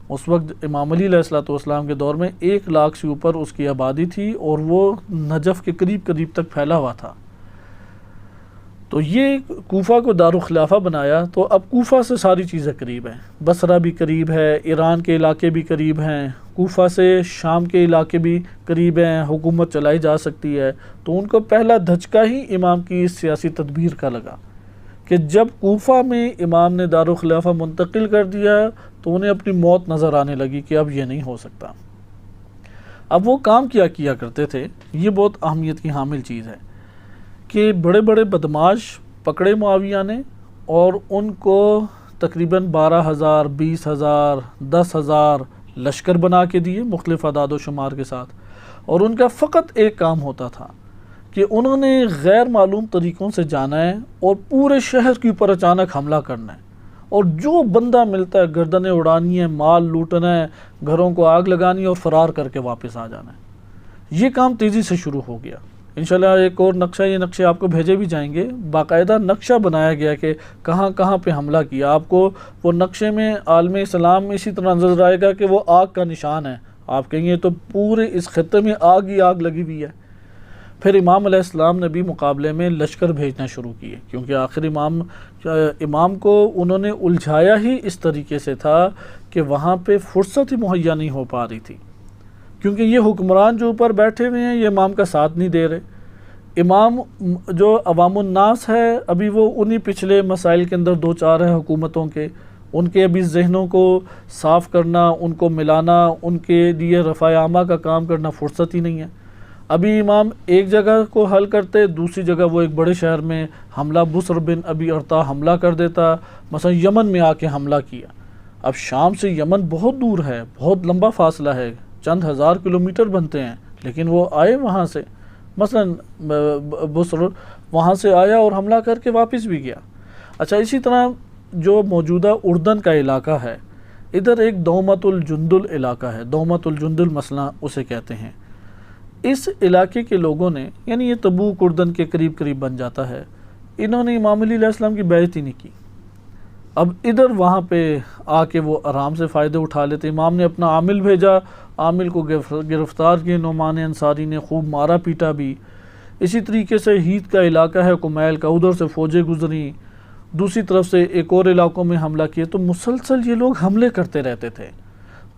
اس وقت امام علی علیہ الصلوۃ والسلام کے دور میں 1 لاکھ سے اوپر اس کی آبادی تھی، اور وہ نجف کے قریب تک پھیلا ہوا تھا۔ تو یہ کوفہ کو دارالخلافہ بنایا، تو اب کوفہ سے ساری چیزیں قریب ہیں، بصرہ بھی قریب ہے، ایران کے علاقے بھی قریب ہیں، کوفہ سے شام کے علاقے بھی قریب ہیں، حکومت چلائی جا سکتی ہے۔ تو ان کو پہلا دھچکا ہی امام کی اس سیاسی تدبیر کا لگا کہ جب کوفہ میں امام نے دارالخلافہ منتقل کر دیا تو انہیں اپنی موت نظر آنے لگی کہ اب یہ نہیں ہو سکتا۔ اب وہ کام کیا کرتے تھے، یہ بہت اہمیت کی حامل چیز ہے کہ بڑے بڑے بدماش پکڑے معاویہ نے، اور ان کو تقریباً 12,000 20,000 10,000 لشکر بنا کے دیے مختلف اعداد و شمار کے ساتھ، اور ان کا فقط ایک کام ہوتا تھا کہ انہوں نے غیر معلوم طریقوں سے جانا ہے اور پورے شہر کے اوپر اچانک حملہ کرنا ہے، اور جو بندہ ملتا ہے گردنیں اڑانی ہے، مال لوٹنا ہے، گھروں کو آگ لگانی ہے اور فرار کر کے واپس آ جانا ہے۔ یہ کام تیزی سے شروع ہو گیا۔ انشاءاللہ ایک اور نقشہ، یہ نقشے آپ کو بھیجے بھی جائیں گے، باقاعدہ نقشہ بنایا گیا کہ کہاں کہاں پہ حملہ کیا۔ آپ کو وہ نقشے میں عالم اسلام اسی طرح نظر آئے گا کہ وہ آگ کا نشان ہے، آپ کہیں گے تو پورے اس خطے میں آگ ہی آگ لگی ہوئی ہے۔ پھر امام علیہ السلام نے بھی مقابلے میں لشکر بھیجنا شروع کیے، کیونکہ آخر امام کو انہوں نے الجھایا ہی اس طریقے سے تھا کہ وہاں پہ فرصت ہی مہیا نہیں ہو پا رہی تھی، کیونکہ یہ حکمران جو اوپر بیٹھے ہوئے ہیں یہ امام کا ساتھ نہیں دے رہے۔ امام جو عوام الناس ہے ابھی وہ انہی پچھلے مسائل کے اندر 2-4 ہیں حکومتوں کے، ان کے ابھی ذہنوں کو صاف کرنا، ان کو ملانا، ان کے لیے رفع عامہ کا کام کرنا فرصت ہی نہیں ہے۔ ابھی امام ایک جگہ کو حل کرتے، دوسری جگہ وہ ایک بڑے شہر میں حملہ، بصر بن ابی ارطا حملہ کر دیتا، مثلا یمن میں آ کے حملہ کیا۔ اب شام سے یمن بہت دور ہے، بہت لمبا فاصلہ ہے، چند ہزار کلومیٹر بنتے ہیں، لیکن وہ آئے وہاں سے، مثلا بصر وہاں سے آیا اور حملہ کر کے واپس بھی گیا۔ اچھا، اسی طرح جو موجودہ اردن کا علاقہ ہے، ادھر ایک دومت الجندل علاقہ ہے، دومت الجندل مسئلہ اسے کہتے ہیں۔ اس علاقے کے لوگوں نے، یعنی یہ تبوک اردن کے قریب بن جاتا ہے، انہوں نے امام علی علیہ السلام کی بیعت ہی نہیں کی۔ اب ادھر وہاں پہ آ کے وہ آرام سے فائدے اٹھا لیتے۔ امام نے اپنا عامل بھیجا، عامل کو گرفتار کیے نعمان انصاری نے، خوب مارا پیٹا بھی۔ اسی طریقے سے ہیت کا علاقہ ہے کمیل کا، ادھر سے فوجیں گزری، دوسری طرف سے ایک اور علاقوں میں حملہ کیے۔ تو مسلسل یہ لوگ حملے کرتے رہتے تھے،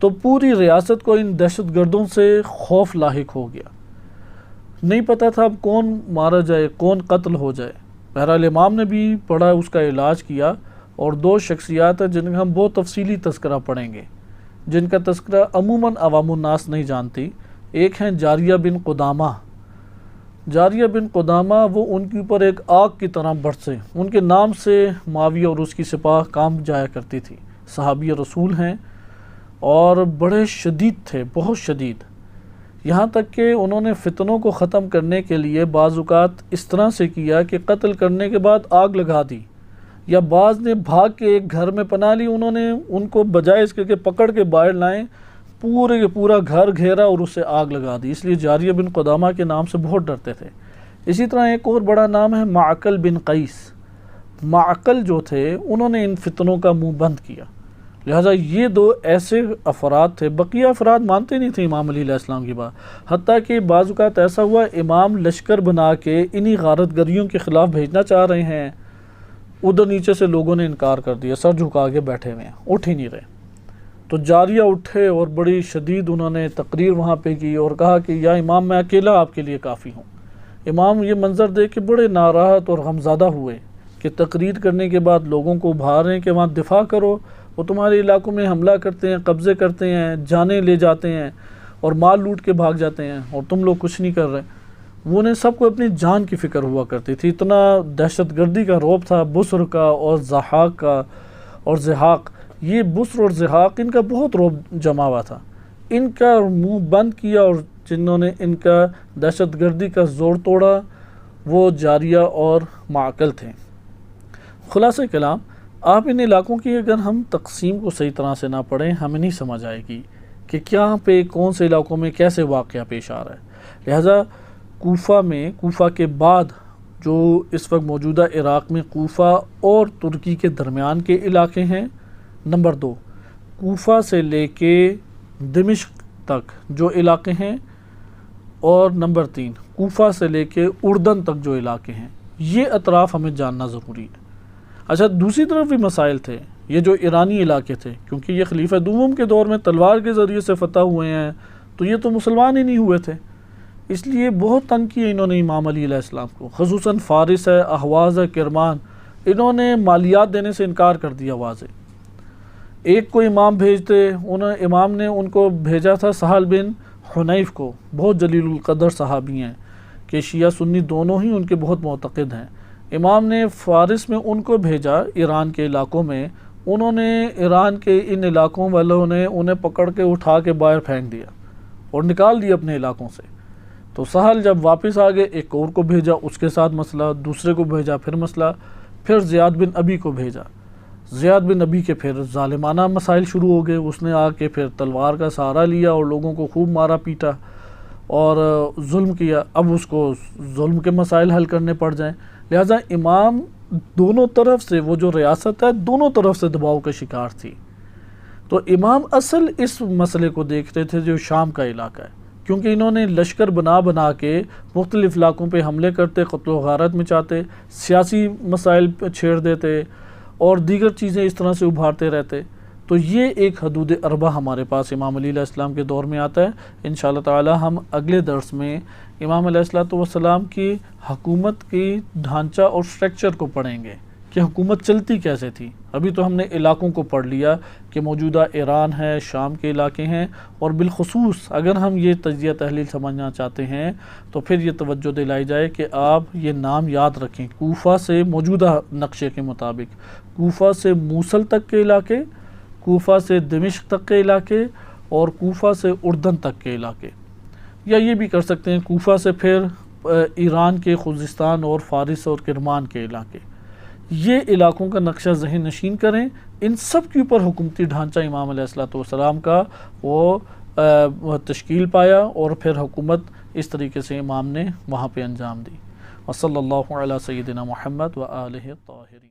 تو پوری ریاست کو ان دہشت گردوں سے خوف لاحق ہو گیا، نہیں پتہ تھا اب کون مارا جائے، کون قتل ہو جائے۔ بہرحال امام نے بھی پڑھا، اس کا علاج کیا، اور 2 شخصیات ہیں جن کا ہم بہت تفصیلی تذکرہ پڑھیں گے، جن کا تذکرہ عموماً عوام الناس نہیں جانتی۔ ایک ہیں جاریہ بن قدامہ۔ جاریہ بن قدامہ وہ ان کے اوپر ایک آگ کی طرح برسے، ان کے نام سے معاویہ اور اس کی سپاہ کام جایا کرتی تھی۔ صحابی رسول ہیں اور بڑے شدید تھے، بہت شدید، یہاں تک کہ انہوں نے فتنوں کو ختم کرنے کے لیے بعض اوقات اس طرح سے کیا کہ قتل کرنے کے بعد آگ لگا دی، یا بعض نے بھاگ کے ایک گھر میں پناہ لی، انہوں نے ان کو بجائے اس کے کہ پکڑ کے باہر لائیں، پورے کے پورا گھر گھیرا اور اسے آگ لگا دی۔ اس لیے جاریہ بن قدامہ کے نام سے بہت ڈرتے تھے۔ اسی طرح ایک اور بڑا نام ہے معقل بن قیس۔ معقل جو تھے انہوں نے ان فتنوں کا منہ بند کیا، لہٰذا یہ 2 ایسے افراد تھے۔ بقیہ افراد مانتے نہیں تھے امام علی علیہ السلام کی بات، حتیٰ کہ بعض اوقات ایسا ہوا امام لشکر بنا کے انہی غارت گریوں کے خلاف بھیجنا چاہ رہے ہیں، ادھر نیچے سے لوگوں نے انکار کر دیا، سر جھکا کے بیٹھے ہوئے ہیں، اٹھ ہی نہیں رہے۔ تو جاریہ اٹھے اور بڑی شدید انہوں نے تقریر وہاں پہ کی اور کہا کہ یا امام میں اکیلا آپ کے لیے کافی ہوں۔ امام یہ منظر دیکھ کے بڑے ناراحت اور غمزدہ ہوئے کہ تقریر کرنے کے بعد لوگوں کو ابھار رہے ہیں کہ وہاں دفاع کرو، وہ تمہارے علاقوں میں حملہ کرتے ہیں، قبضے کرتے ہیں، جانیں لے جاتے ہیں اور مال لوٹ کے بھاگ جاتے ہیں، اور تم لوگ کچھ نہیں کر رہے۔ وہ نے سب کو اپنی جان کی فکر ہوا کرتی تھی، اتنا دہشت گردی کا رعب تھا بصر کا اور زحاق کا اور زحاق، یہ بصر اور زحاق ان کا بہت رعب جمع ہوا تھا۔ ان کا منہ بند کیا اور جنہوں نے ان کا دہشت گردی کا زور توڑا وہ جاریہ اور معقل تھے۔ خلاصہ کلام، آپ ان علاقوں کی اگر ہم تقسیم کو صحیح طرح سے نہ پڑھیں ہمیں نہیں سمجھ آئے گی کہ کیا پہ کون سے علاقوں میں کیسے واقعہ پیش آ رہا ہے۔ لہٰذا کوفہ کے بعد جو اس وقت موجودہ عراق میں کوفہ اور ترکی کے درمیان کے علاقے ہیں، نمبر 2 کوفہ سے لے کے دمشق تک جو علاقے ہیں، اور نمبر 3 کوفہ سے لے کے اردن تک جو علاقے ہیں، یہ اطراف ہمیں جاننا ضروری ہے۔ اچھا، دوسری طرف بھی مسائل تھے، یہ جو ایرانی علاقے تھے، کیونکہ یہ خلیفہ دوم کے دور میں تلوار کے ذریعے سے فتح ہوئے ہیں، تو یہ تو مسلمان ہی نہیں ہوئے تھے، اس لیے بہت تنگ کیے انہوں نے امام علی علیہ السلام کو، خصوصاً فارس ہے، احواز ہے، کرمان، انہوں نے مالیات دینے سے انکار کر دیا واضح۔ ایک کو امام بھیجتے، امام نے ان کو بھیجا تھا سہل بن حنیف کو، بہت جلیل القدر صحابی ہیں کہ شیعہ سنی دونوں ہی ان کے بہت معتقد ہیں۔ امام نے فارس میں ان کو بھیجا ایران کے علاقوں میں، انہوں نے ایران کے ان علاقوں والوں نے انہیں پکڑ کے اٹھا کے باہر پھینک دیا اور نکال دیا اپنے علاقوں سے۔ تو سہل جب واپس آ گئے، ایک اور کو بھیجا، اس کے ساتھ مسئلہ، دوسرے کو بھیجا، پھر مسئلہ، پھر زیاد بن ابی کو بھیجا، زیاد بن ابی کے پھر ظالمانہ مسائل شروع ہو گئے، اس نے آ کے پھر تلوار کا سہارا لیا اور لوگوں کو خوب مارا پیٹا اور ظلم کیا، اب اس کو ظلم کے مسائل حل کرنے پڑ جائیں، لہٰذا امام دونوں طرف سے، وہ جو ریاست ہے دونوں طرف سے دباؤ کا شکار تھی۔ تو امام اصل اس مسئلے کو دیکھتے تھے جو شام کا علاقہ ہے، کیونکہ انہوں نے لشکر بنا کے مختلف علاقوں پہ حملے کرتے، قتل و غارت مچاتے، سیاسی مسائل چھیڑ دیتے اور دیگر چیزیں اس طرح سے ابھارتے رہتے۔ تو یہ ایک حدود اربع ہمارے پاس امام علی علیہ السلام کے دور میں آتا ہے۔ انشاءاللہ تعالی ہم اگلے درس میں امام علیہ السلام کی حکومت کی ڈھانچہ اور سٹرکچر کو پڑھیں گے کہ حکومت چلتی کیسے تھی۔ ابھی تو ہم نے علاقوں کو پڑھ لیا کہ موجودہ ایران ہے، شام کے علاقے ہیں، اور بالخصوص اگر ہم یہ تجزیہ تحلیل سمجھنا چاہتے ہیں تو پھر یہ توجہ دلائی جائے کہ آپ یہ نام یاد رکھیں، کوفہ سے موجودہ نقشے کے مطابق کوفہ سے موصل تک کے علاقے، کوفہ سے دمشق تک کے علاقے، اور کوفہ سے اردن تک کے علاقے، یا یہ بھی کر سکتے ہیں کوفہ سے پھر ایران کے خوزستان اور فارس اور کرمان کے علاقے۔ یہ علاقوں کا نقشہ ذہن نشین کریں، ان سب کے اوپر حکومتی ڈھانچہ امام علیہ السلام کا وہ تشکیل پایا، اور پھر حکومت اس طریقے سے امام نے وہاں پہ انجام دی۔ وصلی اللہ علی سیدنا محمد و آلہ الطاہرین۔